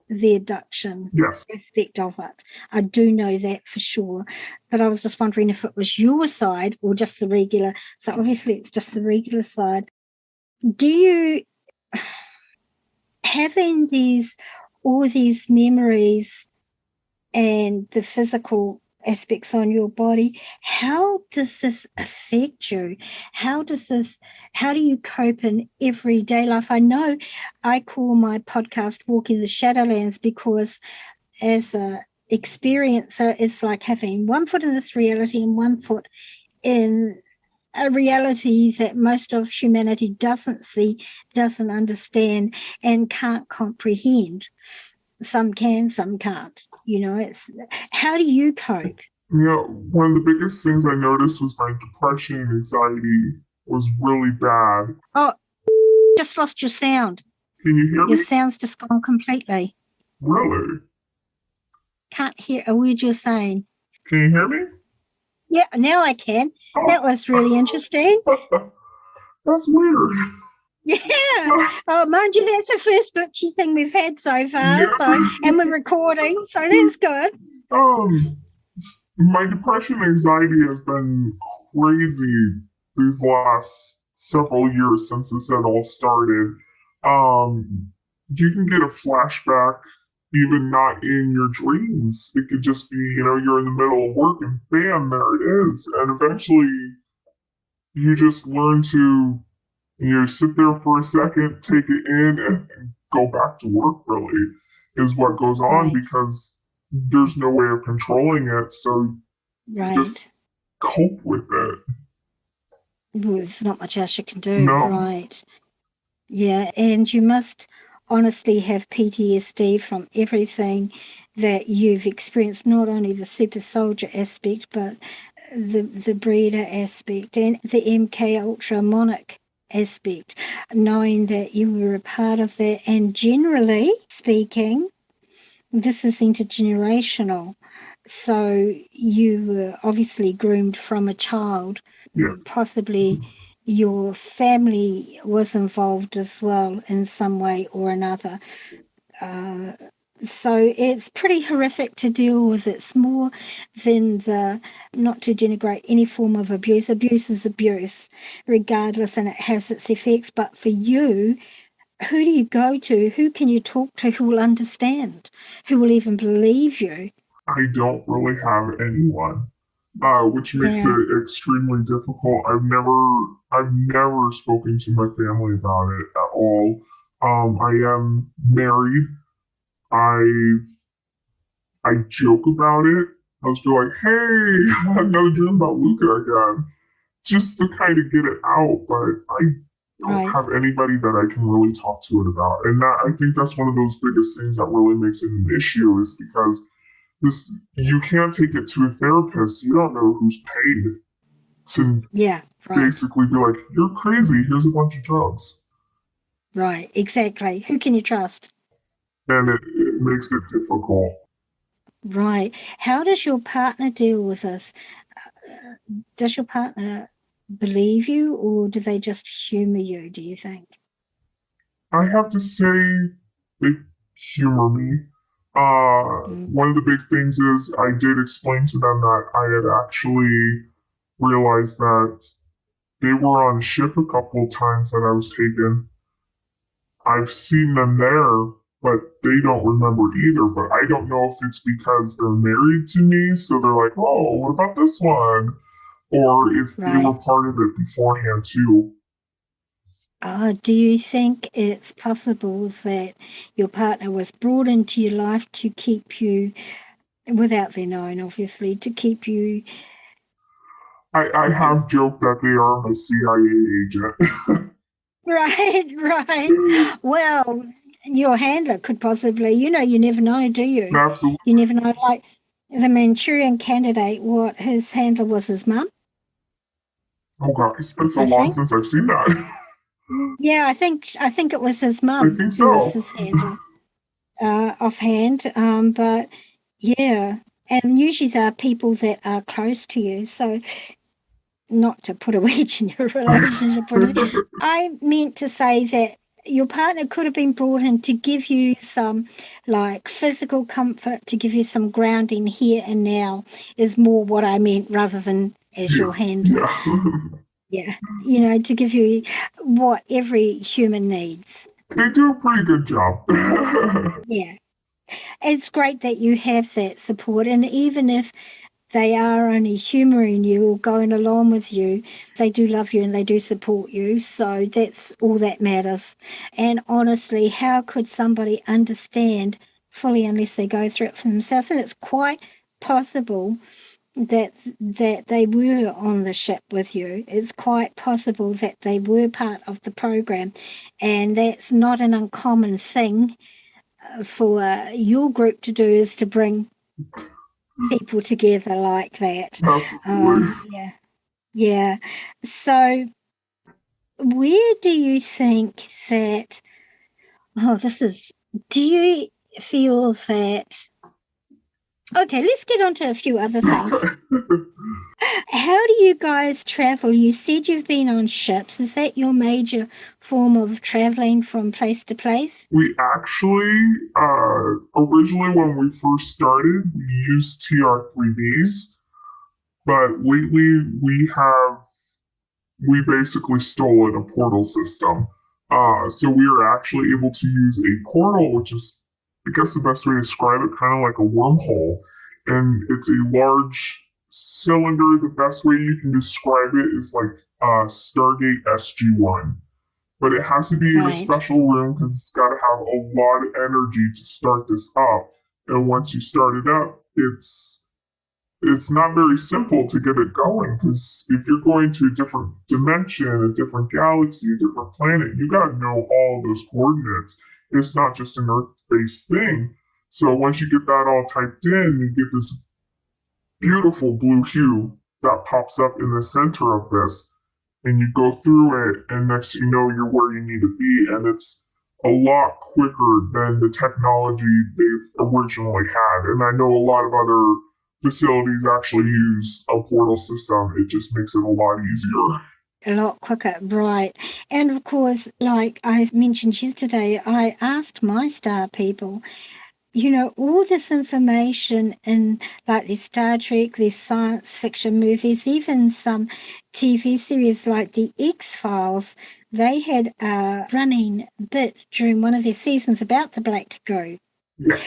the abduction aspect of it. I do know that for sure. But I was just wondering if it was your side or just the regular. So obviously it's just the regular side. Do you, having all these memories and the physical aspects on your body, how does this affect you? How do you cope in everyday life? I know I call my podcast Walking the Shadowlands because as a experiencer, it's like having one foot in this reality and one foot in a reality that most of humanity doesn't see, doesn't understand, and can't comprehend. Some can, some can't. It's how do you cope? Yeah, one of the biggest things I noticed was my depression and anxiety was really bad. Oh, just lost your sound. Can you hear me? Your sound's just gone completely. Really? Can't hear a word you're saying. Can you hear me? Yeah, now I can. Oh. That was really interesting. That's weird. Yeah. Oh, mind you, that's the first glitchy thing we've had so far. Yeah. So, and we're recording, so that's good. My depression and anxiety has been crazy these last several years since this had all started. You can get a flashback even not in your dreams. It could just be, you're in the middle of work and bam, there it is. And eventually you just learn to, sit there for a second, take it in, and go back to work, really, is what goes on because there's no way of controlling it. So just cope with it. There's not much else you can do. No. Right. Yeah, and you must honestly have PTSD from everything that you've experienced, not only the super soldier aspect, but the breeder aspect and the MK Ultra Monarch aspect, knowing that you were a part of that. And generally speaking, this is intergenerational. So you were obviously groomed from a child. Yes. Possibly your family was involved as well in some way or another. So it's pretty horrific to deal with. It's more than not to denigrate any form of abuse. Abuse is abuse, regardless, and it has its effects. But for you, who do you go to? Who can you talk to who will understand? Who will even believe you? I don't really have anyone, which makes it extremely difficult. I've never spoken to my family about it at all. I am married. I joke about it. I was like, hey, I had another dream about Luca again, just to kind of get it out. But I don't have anybody that I can really talk to it about, and I think that's one of those biggest things that really makes it an issue is because you can't take it to a therapist. You don't know who's paid to basically be like, you're crazy. Here's a bunch of drugs. Right, exactly. Who can you trust? And it makes it difficult. Right. How does your partner deal with this? Does your partner believe you, or do they just humor you, do you think? I have to say they humor me. Mm. One of the big things is I did explain to them that I had actually realized that they were on a ship a couple of times that I was taken. I've seen them there, but they don't remember either. But I don't know if it's because they're married to me, so they're like, oh, what about this one? Or if they were Right. part of it beforehand too. Do you think it's possible that your partner was brought into your life to keep you, without their knowing, obviously, to keep you? I have joked that they are my CIA agent. Right, right. Well, your handler could possibly, you never know, do you? Absolutely. You never know. Like the Manchurian Candidate, what his handler was his mum, Oh god, it's been so I long think. since I've seen that. Yeah, I think it was his I mum think who was so. his handler, offhand. But yeah, and usually they're people that are close to you. So not to put a wedge in your relationship or anything. I meant to say that your partner could have been brought in to give you some like physical comfort, to give you some grounding here and now is more what I meant rather than as Yeah, your handler. yeah. Yeah. To give you what every human needs. They do a pretty good job. Yeah. It's great that you have that support. And even if they are only humouring you or going along with you, they do love you and they do support you. So that's all that matters. And honestly, how could somebody understand fully unless they go through it for themselves? And it's quite possible that they were on the ship with you. It's quite possible that they were part of the program, and that's not an uncommon thing for your group to do, is to bring people together like that. Absolutely. Yeah, yeah. So, where do you think that? Oh, this is. Do you feel that? Okay, let's get on to a few other things. Okay. How do you guys travel? You said you've been on ships. Is that your major form of traveling from place to place? We actually, originally when we first started, we used TR3Bs, but lately we basically stolen a portal system. So we are actually able to use a portal, which is, I guess the best way to describe it, kind of like a wormhole. And it's a large cylinder. The best way you can describe it is like Stargate SG-1. But it has to be in a Right, special room because it's got to have a lot of energy to start this up. And once you start it up, it's not very simple to get it going because if you're going to a different dimension, a different galaxy, a different planet, you got to know all of those coordinates. It's not just an Earth-based thing. So once you get that all typed in, you get this beautiful blue hue that pops up in the center of this, and you go through it, and next you know you're where you need to be, and it's a lot quicker than the technology they originally had. And I know a lot of other facilities actually use a portal system. It just makes it a lot easier. a lot quicker, right. And of course, like I mentioned yesterday, I asked my star people, all this information in like these Star Trek, these science fiction movies, even some TV series like the X-Files, they had a running bit during one of their seasons about the Black Goo. Yes.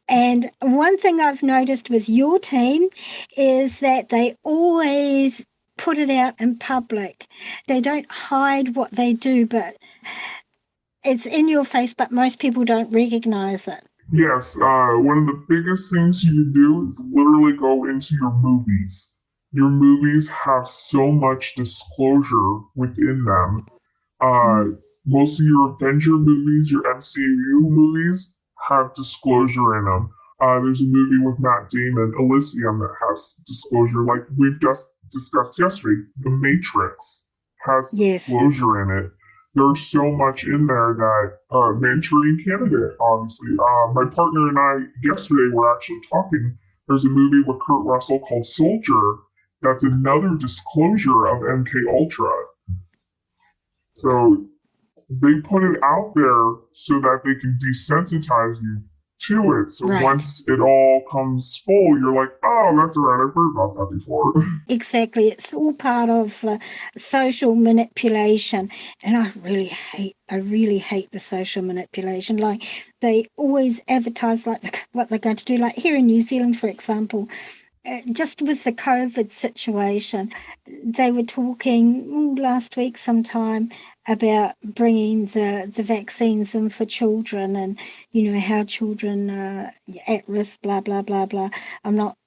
And one thing I've noticed with your team is that they always put it out in public. They don't hide what they do, but it's in your face, but most people don't recognize it. Yes, one of the biggest things you can do is literally go into your movies. Your movies have so much disclosure within them. Uh, Mm. Most of your Avenger movies, your MCU movies, have disclosure in them. There's a movie with Matt Damon, Elysium, that has disclosure. Like we've just discussed yesterday, The Matrix has Yes. disclosure in it. There's so much in there that Manchurian Candidate, obviously. My partner and I yesterday were actually talking. There's a movie with Kurt Russell called Soldier. That's another disclosure of MK Ultra. So they put it out there so that they can desensitize you to it. So Right. once it all comes full, you're like, oh, that's right, I've heard about that before. Exactly. It's all part of social manipulation. And I really hate the social manipulation. Like they always advertise like what they're going to do. Like here in New Zealand, for example, just with the COVID situation, they were talking last week sometime about bringing the vaccines in for children and, you know, how children are at risk, blah, blah, blah, blah. I'm not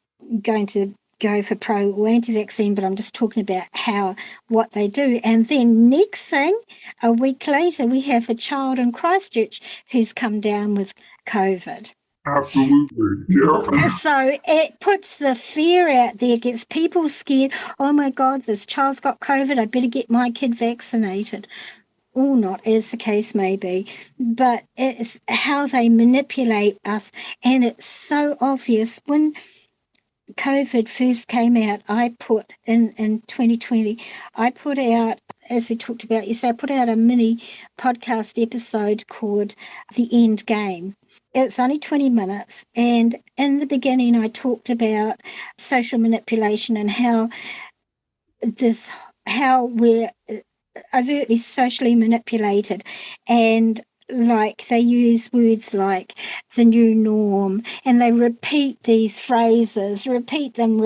going to go for pro or anti-vaccine, but I'm just talking about what they do. And then next thing, a week later, we have a child in Christchurch who's come down with COVID. Absolutely. Yeah. So it puts the fear out there, gets people scared. Oh my God, this child's got COVID. I better get my kid vaccinated. Or not, as the case may be. But it's how they manipulate us. And it's so obvious. When COVID first came out, I put in 2020, I put out, as we talked about yesterday, I put out a mini podcast episode called The End Game. It's only 20 minutes. And in the beginning, I talked about social manipulation and how we're overtly socially manipulated. And like they use words like the new norm, and they repeat these phrases, repeat them,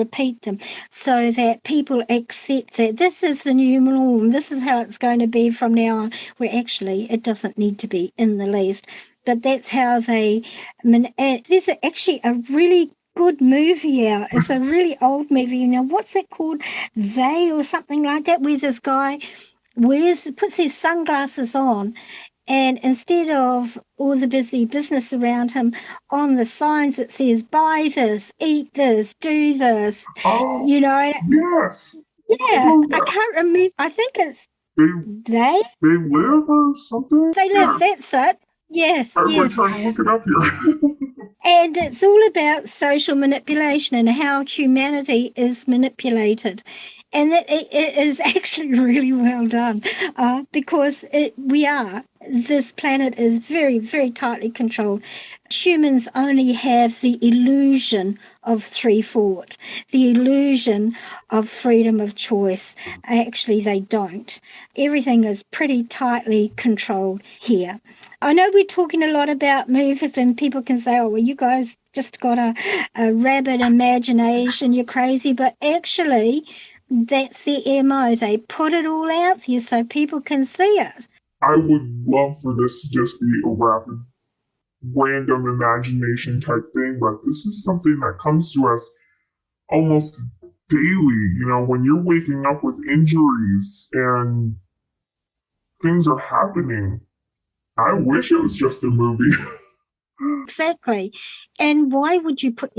so that people accept that this is the new norm, this is how it's going to be from now on, where actually it doesn't need to be in the least. But that's how they. There's actually a really good movie out. It's a really old movie. Now, what's it called? They or something like that, where this guy puts his sunglasses on, and instead of all the busy business around him, on the signs it says, buy this, eat this, do this, Oh, you know. yes. What Yeah, was I that? can't remember. I think it's They they. they live or something? They live, Yes. that's it. Yes, I'm like yes. trying to look it up here. And it's all about social manipulation and how humanity is manipulated. And it is actually really well done because this planet is very, very tightly controlled. Humans only have the illusion of free thought, the illusion of freedom of choice. Actually, they don't. Everything is pretty tightly controlled here. I know we're talking a lot about movies, and people can say, oh, well, you guys just got a rabid imagination, you're crazy. But actually, that's the MO. They put it all out there so people can see it. I would love for this to just be a rapid, random imagination type thing, but this is something that comes to us almost daily. You know, when you're waking up with injuries and things are happening, I wish it was just a movie. Exactly. And why would you put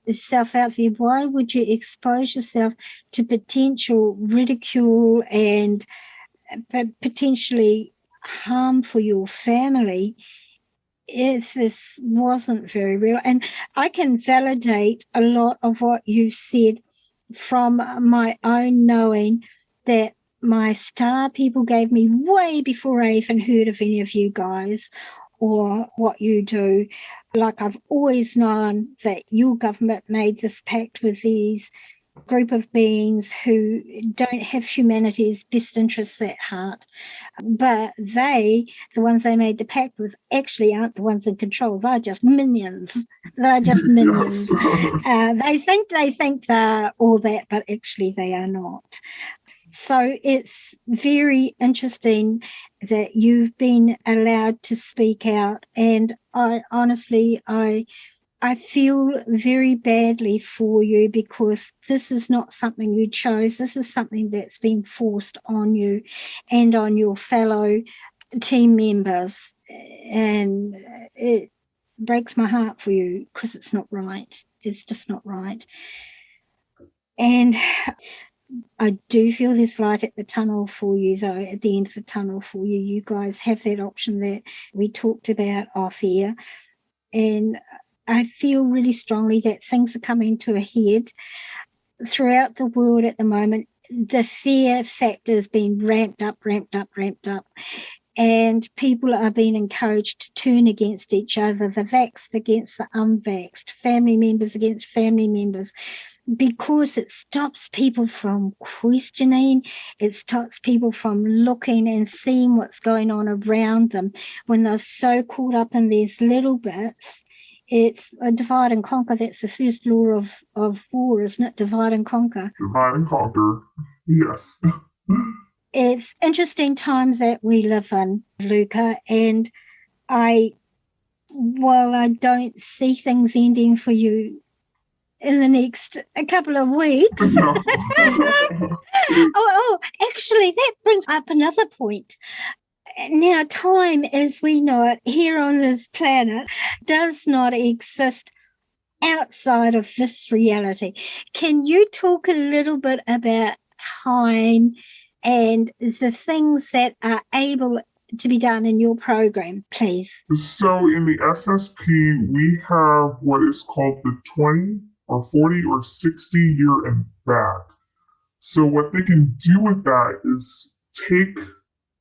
yourself out there? Why would you expose yourself to potential ridicule and potentially harm for your family if this wasn't very real? And I can validate a lot of what you said from my own knowing that my star people gave me way before I even heard of any of you guys or what you do. Like I've always known that your government made this pact with these group of beings who don't have humanity's best interests at heart. But the ones they made the pact with, actually aren't the ones in control. They're just minions. They're just Yes. minions. They think they're all that, but actually they are not. So it's very interesting that you've been allowed to speak out, and I feel very badly for you because this is not something you chose. This is something that's been forced on you and on your fellow team members. And it breaks my heart for you because it's not right. It's just not right. And I do feel there's light at the tunnel for you, though, at the end of the tunnel for you. You guys have that option that we talked about off air. And I feel really strongly that things are coming to a head throughout the world at the moment. The fear factor has been ramped up, ramped up, ramped up. and people are being encouraged to turn against each other, the vaxxed against the unvaxxed, family members against family members, because it stops people from questioning, it stops people from looking and seeing what's going on around them when they're so caught up in these little bits. It's a divide and conquer. That's the first law of war, isn't it? Divide and conquer. Divide and conquer. Yes. It's interesting times that we live in, Luca, and while I don't see things ending for you in the next a couple of weeks. No. Actually, that brings up another point. Now, time as we know it here on this planet does not exist outside of this reality. Can you talk a little bit about time and the things that are able to be done in your program, please? So in the SSP, we have what is called the 20 or 40 or 60 year and back. So what they can do with that is take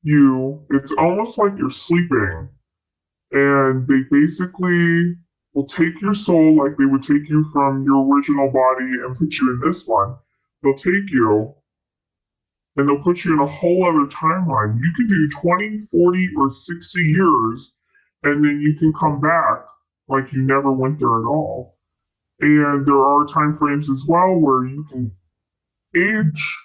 you, it's almost like you're sleeping, and they basically will take your soul like they would take you from your original body and put you in this one. They'll take you and they'll put you in a whole other timeline. You can do 20, 40, or 60 years, and then you can come back like you never went there at all. And there are time frames as well where you can age,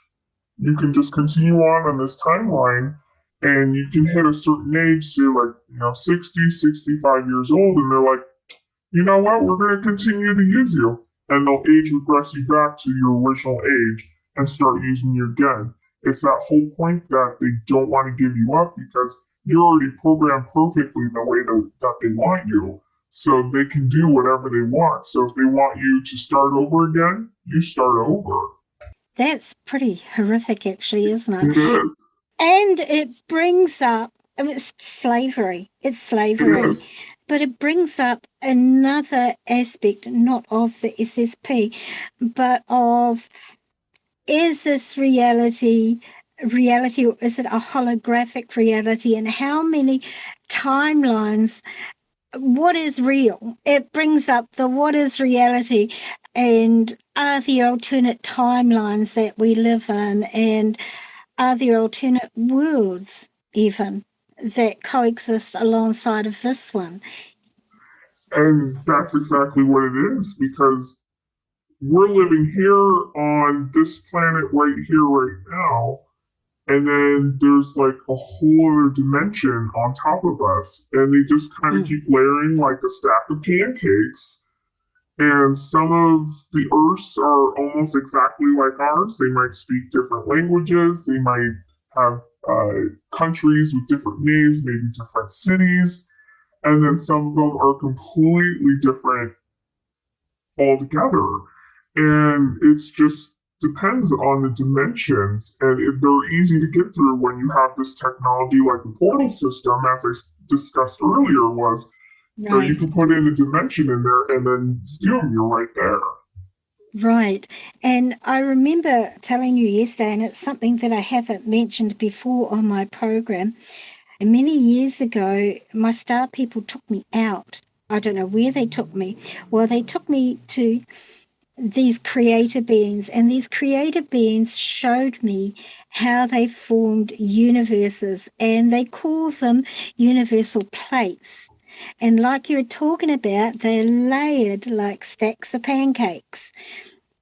you can just continue on this timeline, and you can hit a certain age, say like, 60, 65 years old, and they're like, you know what, we're going to continue to use you. And they'll age regress you back to your original age and start using you again. It's that whole point that they don't want to give you up because you're already programmed perfectly the way that they want you. So they can do whatever they want. So if they want you to start over again, you start over. That's pretty horrific, actually, isn't it? It is. And it brings up, it's slavery. It's slavery. It is. But it brings up another aspect, not of the SSP, but of, is this reality or is it a holographic reality? And how many timelines, what is real? It brings up the what is reality, and are there alternate timelines that we live in, and are there alternate worlds even that coexist alongside of this one? And that's exactly what it is because we're living here on this planet right here, right now. And then there's like a whole other dimension on top of us. And they just kind of keep layering like a stack of pancakes. And some of the Earths are almost exactly like ours. They might speak different languages. They might have countries with different names, maybe different cities. And then some of them are completely different altogether. And it's just depends on the dimensions, and they're easy to get through when you have this technology like the portal system, as I discussed earlier, was where you can put in a dimension in there and then zoom, you're right there. Right. And I remember telling you yesterday, and it's something that I haven't mentioned before on my program. Many years ago, my star people took me out. I don't know where they took me. Well, they took me to these creator beings, and these creator beings showed me how they formed universes, and they call them universal plates. And like you're talking about, they're layered like stacks of pancakes.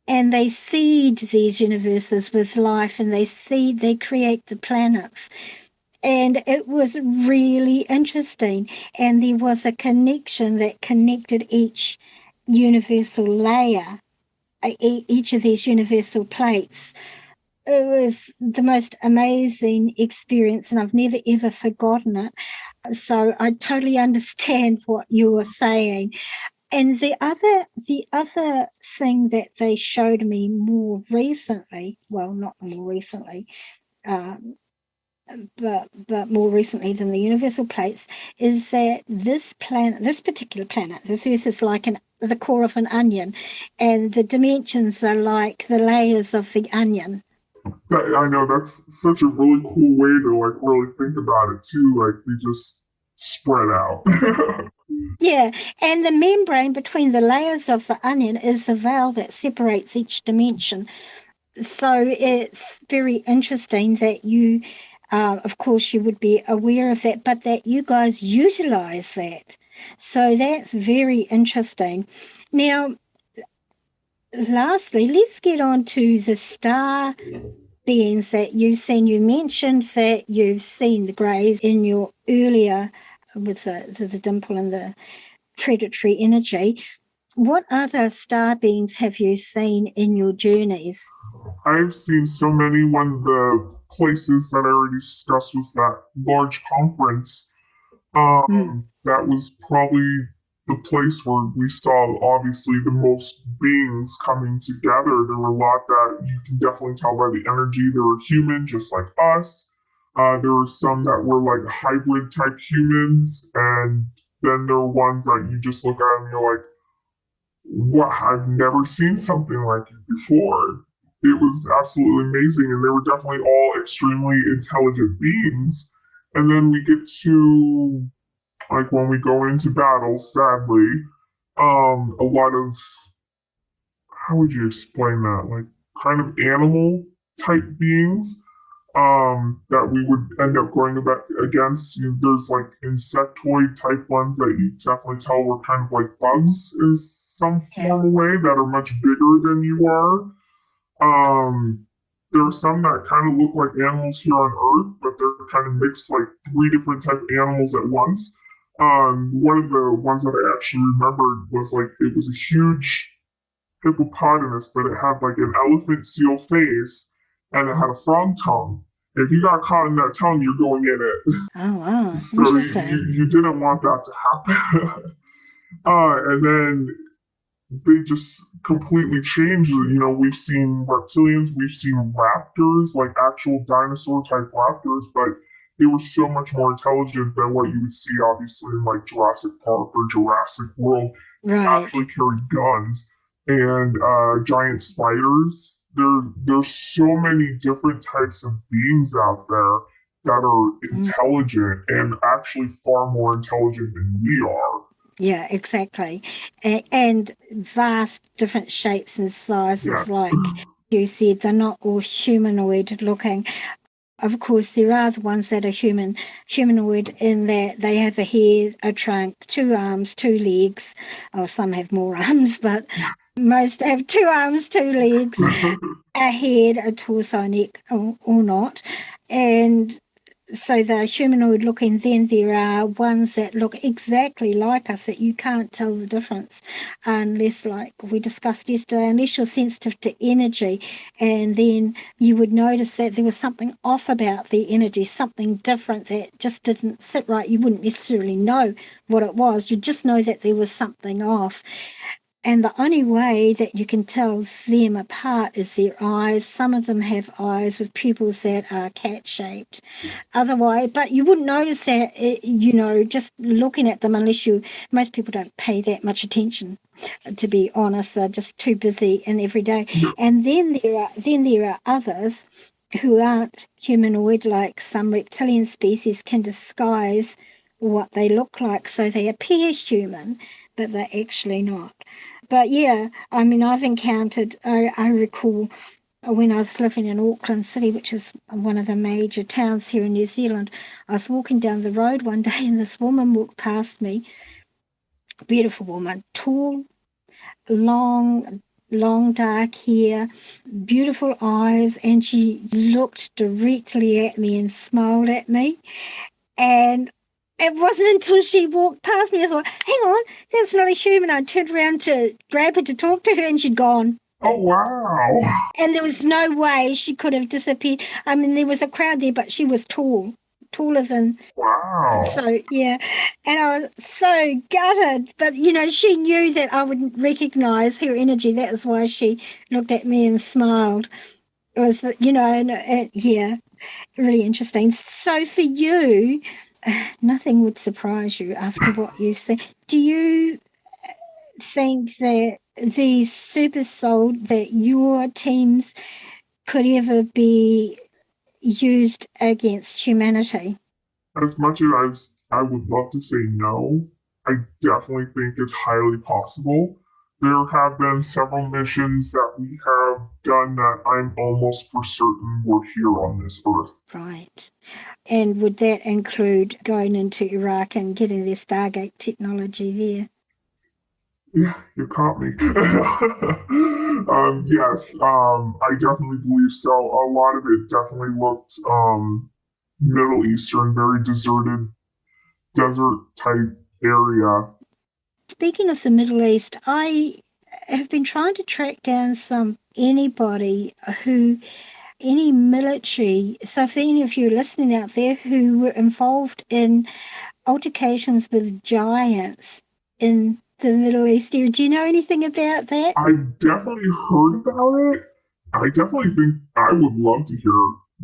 And they seed these universes with life, and they create the planets. And it was really interesting. And there was a connection that connected each universal layer, each of these universal plates. It was the most amazing experience, and I've never ever forgotten it. So I totally understand what you were saying. And the other thing that they showed me more recently, well, not more recently, but more recently than the universal plates, is that this particular planet, this Earth, is like the core of an onion, and the dimensions are like the layers of the onion. I know that's such a really cool way to like really think about it too. Like we just spread out. Yeah, and the membrane between the layers of the onion is the veil that separates each dimension. So it's very interesting that you, of course, you would be aware of that, but that you guys utilize that. So that's very interesting. Now, lastly, let's get on to the star beings that you've seen. You mentioned that you've seen the greys in your earlier with the dimple and the predatory energy. What other star beings have you seen in your journeys? I've seen so many. One of the places that I already discussed was that large conference. Mm, That was probably the place where we saw obviously the most beings coming together. There were a lot that you can definitely tell by the energy. They were human, just like us. There were some that were like hybrid type humans, and then there were ones that you just look at and you're like, "What? I've never seen something like it before." It was absolutely amazing, and they were definitely all extremely intelligent beings. And then we get to like when we go into battle, sadly, a lot of how would you explain that? Like kind of animal type beings that we would end up going against. There's like insectoid type ones that you definitely tell were kind of like bugs in some yeah. form of way that are much bigger than you are. Um, there are some that kind of look like animals here on Earth, but they're kind of mixed like three different type of animals at once. One of the ones that I actually remembered was like it was a huge hippopotamus, but it had like an elephant seal face and it had a frog tongue. If you got caught in that tongue, you're going in it. Oh, wow. So Interesting. you didn't want that to happen. And then they just completely changed. You know, we've seen reptilians, we've seen raptors, like actual dinosaur type raptors, but they were so much more intelligent than what you would see, obviously, in like Jurassic Park or Jurassic World. They Right. actually carried guns and giant spiders. There's so many different types of beings out there that are Mm, intelligent and actually far more intelligent than we are. yeah, exactly. And vast different shapes and sizes, Yes. like you said, they're not all humanoid looking. Of course, there are the ones that are humanoid in that they have a head, a trunk, two arms, two legs. Or some have more arms, but most have two arms, two legs, a head, a torso, neck, or not. And so they're humanoid looking. Then there are ones that look exactly like us that you can't tell the difference unless, like we discussed yesterday, unless you're sensitive to energy. And then you would notice that there was something off about the energy, something different that just didn't sit right. You wouldn't necessarily know what it was. You just know that there was something off. And the only way that you can tell them apart is their eyes. Some of them have eyes with pupils that are cat shaped. Otherwise, but you wouldn't notice that, just looking at them unless most people don't pay that much attention, to be honest. They're just too busy in every day. And then there are others who aren't humanoid, like some reptilian species can disguise what they look like so they appear human, but they're actually not. But yeah, I mean, I've encountered, I recall when I was living in Auckland City, which is one of the major towns here in New Zealand, I was walking down the road one day and this woman walked past me, beautiful woman, tall, long, long dark hair, beautiful eyes, and she looked directly at me and smiled at me. And it wasn't until she walked past me I thought, hang on, that's not a human. I turned around to grab her to talk to her and she'd gone. Oh wow! And there was no way she could have disappeared. I mean, there was a crowd there, but she was tall, taller than. Wow! So, yeah. And I was so gutted. But, she knew that I would recognize her energy. That was why she looked at me and smiled. It was, yeah, really interesting. So, for you, nothing would surprise you after what you've seen. Do you think that these super soul that your teams could ever be used against humanity. As much as I would love to say no, I definitely think it's highly possible. There have been several missions that we have done that I'm almost for certain were here on this earth. Right. And would that include going into Iraq and getting their Stargate technology there? Yeah, you caught me. Yes, I definitely believe so. A lot of it definitely looked Middle Eastern, very deserted, desert type area. Speaking of the Middle East, I have been trying to track down anybody who any military. So, if any of you listening out there who were involved in altercations with giants in the Middle East, do you know anything about that? I've definitely heard about it. I definitely think I would love to hear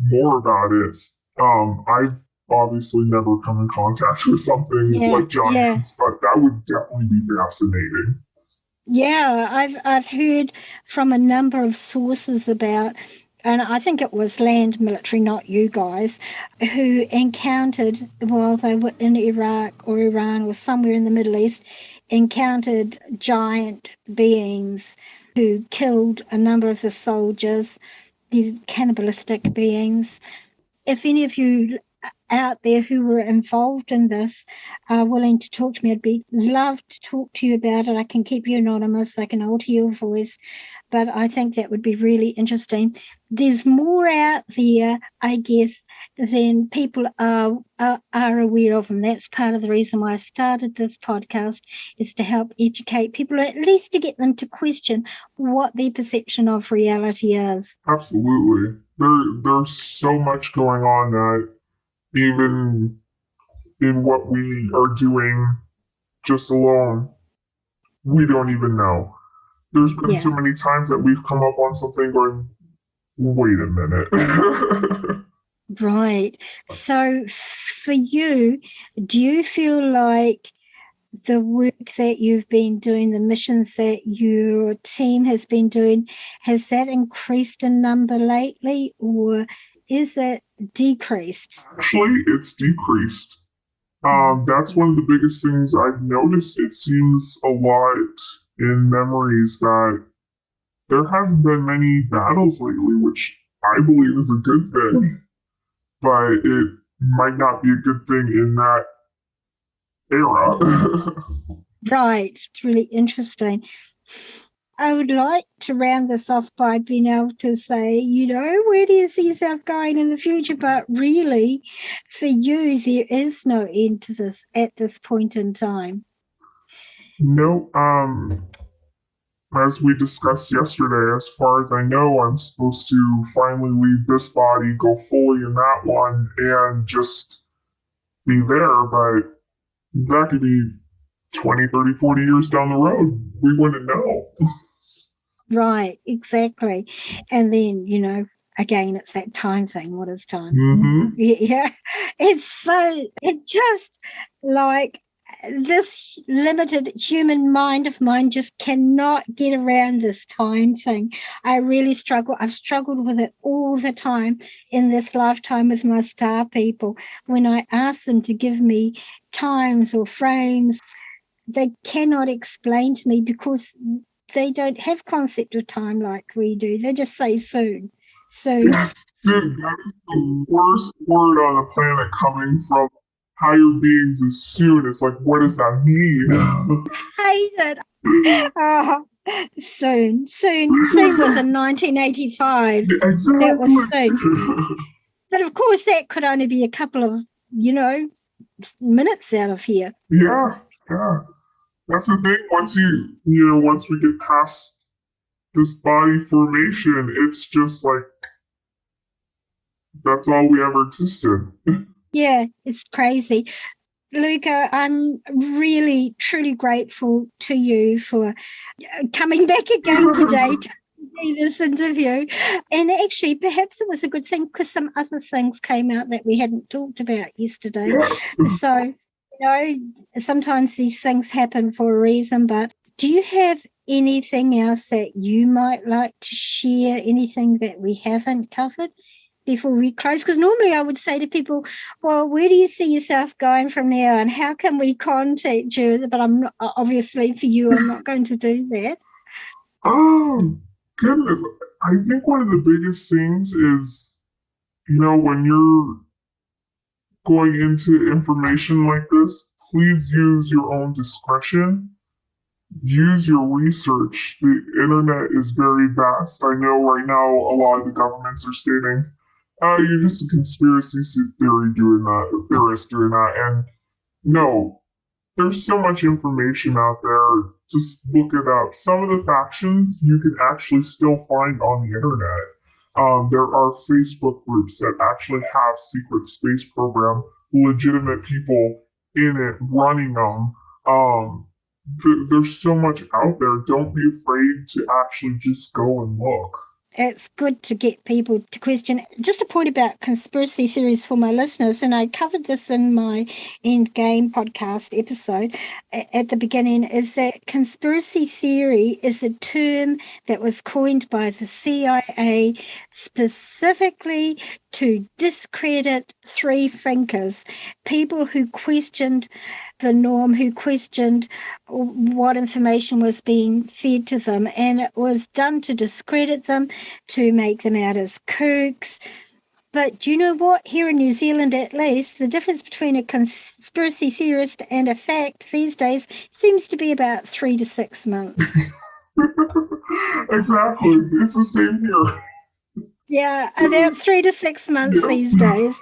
more about it. I've obviously never come in contact with something Yeah, like yeah. giants, but that would definitely be fascinating. Yeah, I've heard from a number of sources about, and I think it was land military, not you guys, who encountered while they were in Iraq or Iran or somewhere in the Middle East, encountered giant beings who killed a number of the soldiers, these cannibalistic beings. If any of you out there who were involved in this are willing to talk to me, I'd be love to talk to you about it. I can keep you anonymous. I can alter your voice, but I think that would be really interesting. There's more out there, I guess, than people are aware of, and that's part of the reason why I started this podcast, is to help educate people, or at least to get them to question what their perception of reality is. Absolutely. There's so much going on that even in what we are doing just alone, we don't even know. There's been so Yeah. many times that we've come up on something going, wait a minute. Right. So for you, do you feel like the work that you've been doing, the missions that your team has been doing, has that increased in number lately, or is it decreased? Actually, it's decreased. That's one of Mm. the biggest things I've noticed. It seems a lot in memories that there hasn't been many battles lately, which I believe is a good thing, but it might not be a good thing in that era. Right. It's really interesting. I would like to round this off by being able to say, where do you see yourself going in the future? But really, for you, there is no end to this at this point in time. No, as we discussed yesterday, as far as I know, I'm supposed to finally leave this body, go fully in that one, and just be there, but that could be 20, 30, 40 years down the road. We wouldn't know. Right, exactly. And then, again, it's that time thing. What is time? Mm-hmm. Yeah. It just like this limited human mind of mine just cannot get around this time thing. I really struggle. I've struggled with it all the time in this lifetime with my star people. When I ask them to give me times or frames, they cannot explain to me because they don't have concept of time like we do. They just say soon. Soon. Yes, dude, that is the worst word on the planet coming from higher beings is soon. It's like, what does that mean? Hate it. Oh, soon was in 1985. That was soon. Exactly. But of course, that could only be a couple of, minutes out of here. Yeah, yeah. That's the thing. Once we get past this body formation, it's just like that's all we ever existed. Yeah, it's crazy. Luca, I'm really, truly grateful to you for coming back again today to do this interview. And actually, perhaps it was a good thing because some other things came out that we hadn't talked about yesterday. Yes. So, sometimes these things happen for a reason. But do you have anything else that you might like to share? Anything that we haven't covered before we close? Because normally I would say to people, well, where do you see yourself going from now and how can we contact you? But I'm not, obviously for you, I'm not going to do that. Oh, goodness. I think one of the biggest things is, when you're going into information like this, please use your own discretion. Use your research. The internet is very vast. I know right now a lot of the governments are stating, oh, you're just a conspiracy theory doing that, theorist doing that. And no, there's so much information out there. Just look it up. Some of the factions you can actually still find on the internet. There are Facebook groups that actually have secret space program, legitimate people in it running them. There's so much out there. Don't be afraid to actually just go and look. It's good to get people to question. Just a point about conspiracy theories for my listeners, and I covered this in my End Game podcast episode at the beginning, is that conspiracy theory is a term that was coined by the CIA specifically to discredit three thinkers, people who questioned the norm, who questioned what information was being fed to them, and it was done to discredit them, to make them out as kooks. But you know what? Here in New Zealand, at least, the difference between a conspiracy theorist and a fact these days seems to be about 3 to 6 months. Exactly. It's the same here. Yeah, about 3 to 6 months Yep. these days.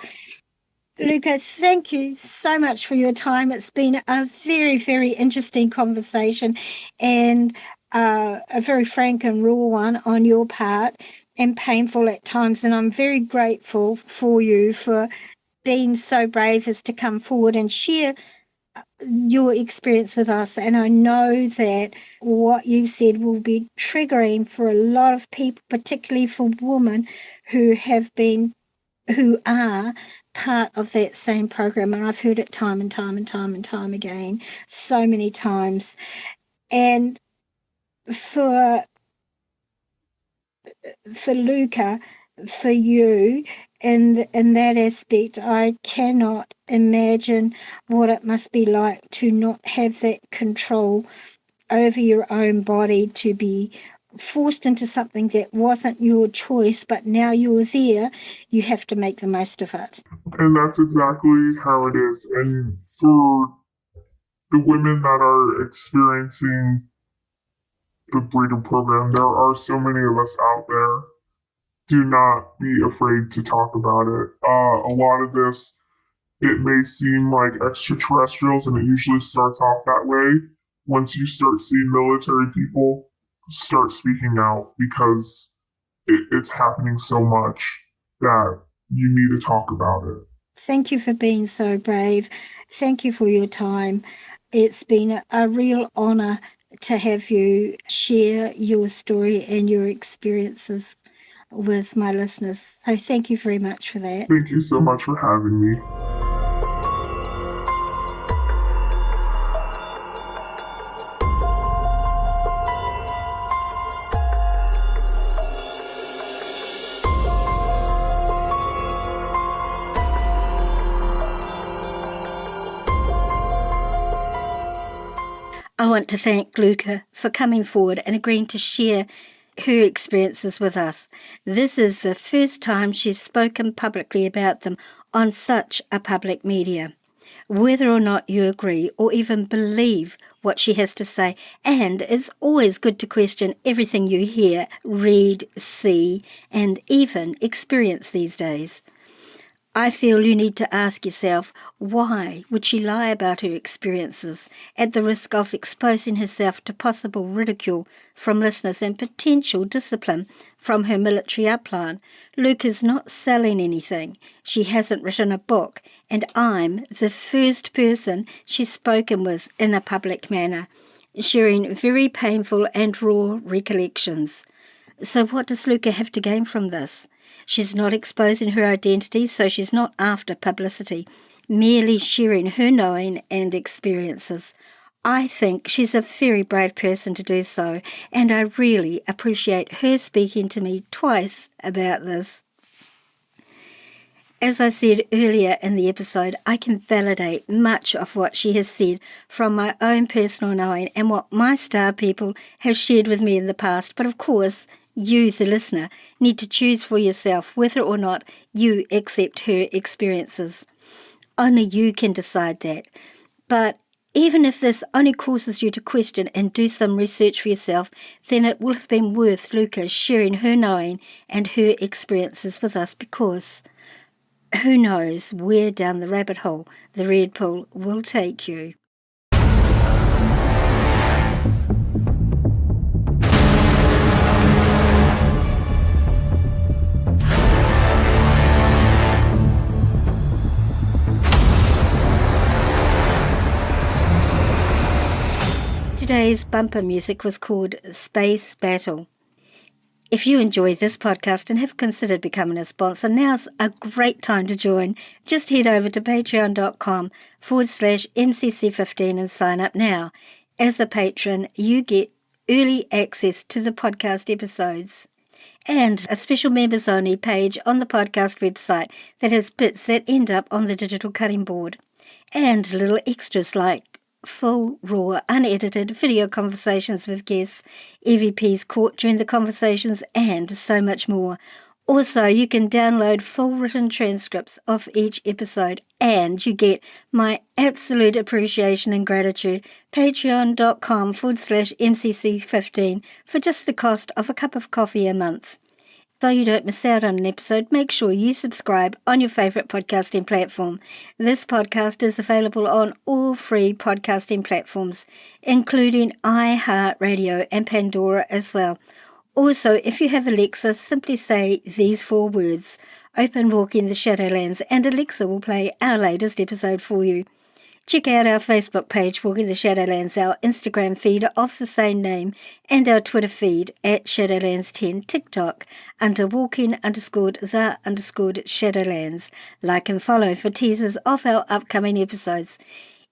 Luca, thank you so much for your time. It's been a very, very interesting conversation and a very frank and raw one on your part and painful at times. And I'm very grateful for you for being so brave as to come forward and share your experience with us. And I know that what you said will be triggering for a lot of people, particularly for women who are part of that same program. And I've heard it time and time and time and time again, so many times. And for Luca, for you, in that aspect, I cannot imagine what it must be like to not have that control over your own body, to be forced into something that wasn't your choice, but now you're there, you have to make the most of it. And that's exactly how it is. And for the women that are experiencing the breeder program, there are so many of us out there. Do not be afraid to talk about it. A lot of this, it may seem like extraterrestrials, and it usually starts off that way. Once you start seeing military people start speaking out, because it's happening so much that you need to talk about it. Thank you for being so brave. Thank you for your time. It's been a real honor to have you share your story and your experiences with my listeners. So thank you very much for that. Thank you so much for having me. I want to thank Luca for coming forward and agreeing to share her experiences with us. This is the first time she's spoken publicly about them on such a public media. Whether or not you agree or even believe what she has to say, and it's always good to question everything you hear, read, see, and even experience these days. I feel you need to ask yourself, why would she lie about her experiences at the risk of exposing herself to possible ridicule from listeners and potential discipline from her military upline? Luca's not selling anything. She hasn't written a book, and I'm the first person she's spoken with in a public manner, sharing very painful and raw recollections. So what does Luca have to gain from this? She's not exposing her identity, so she's not after publicity, merely sharing her knowing and experiences. I think she's a very brave person to do so, and I really appreciate her speaking to me twice about this. As I said earlier in the episode, I can validate much of what she has said from my own personal knowing and what my star people have shared with me in the past. But of course, you, the listener, need to choose for yourself whether or not you accept her experiences. Only you can decide that. But even if this only causes you to question and do some research for yourself, then it will have been worth Luca sharing her knowing and her experiences with us, because who knows where down the rabbit hole the Red Pill will take you. Today's bumper music was called Space Battle. If you enjoy this podcast and have considered becoming a sponsor, now's a great time to join. Just head over to patreon.com/MCC15 and sign up now. As a patron, you get early access to the podcast episodes and a special members only page on the podcast website that has bits that end up on the digital cutting board, and little extras like full, raw, unedited video conversations with guests, EVPs caught during the conversations, and so much more. Also, you can download full written transcripts of each episode, and you get my absolute appreciation and gratitude. Patreon.com/MCC15 for just the cost of a cup of coffee a month. So you don't miss out on an episode, make sure you subscribe on your favourite podcasting platform. This podcast is available on all free podcasting platforms, including iHeartRadio and Pandora as well. Also, if you have Alexa, simply say these 4 words: "Open Walk in the Shadowlands," and Alexa will play our latest episode for you. Check out our Facebook page, Walking the Shadowlands, our Instagram feed of the same name, and our Twitter feed at Shadowlands10, TikTok under Walking_the_Shadowlands. Like and follow for teasers of our upcoming episodes.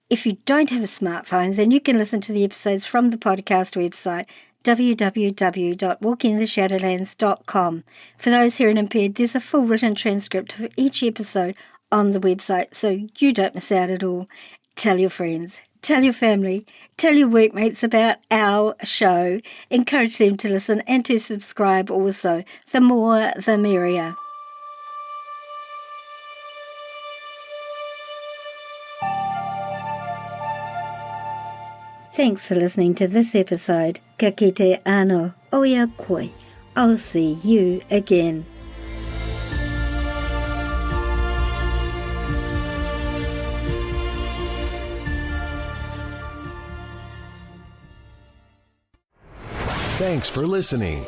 If you don't have a smartphone, then you can listen to the episodes from the podcast website, www.walkingtheshadowlands.com. For those hearing impaired, there's a full written transcript for each episode on the website, so you don't miss out at all. Tell your friends, tell your family, tell your workmates about our show. Encourage them to listen and to subscribe also. The more, the merrier. Thanks for listening to this episode. Ka kite ano, oia koi. I'll see you again. Thanks for listening.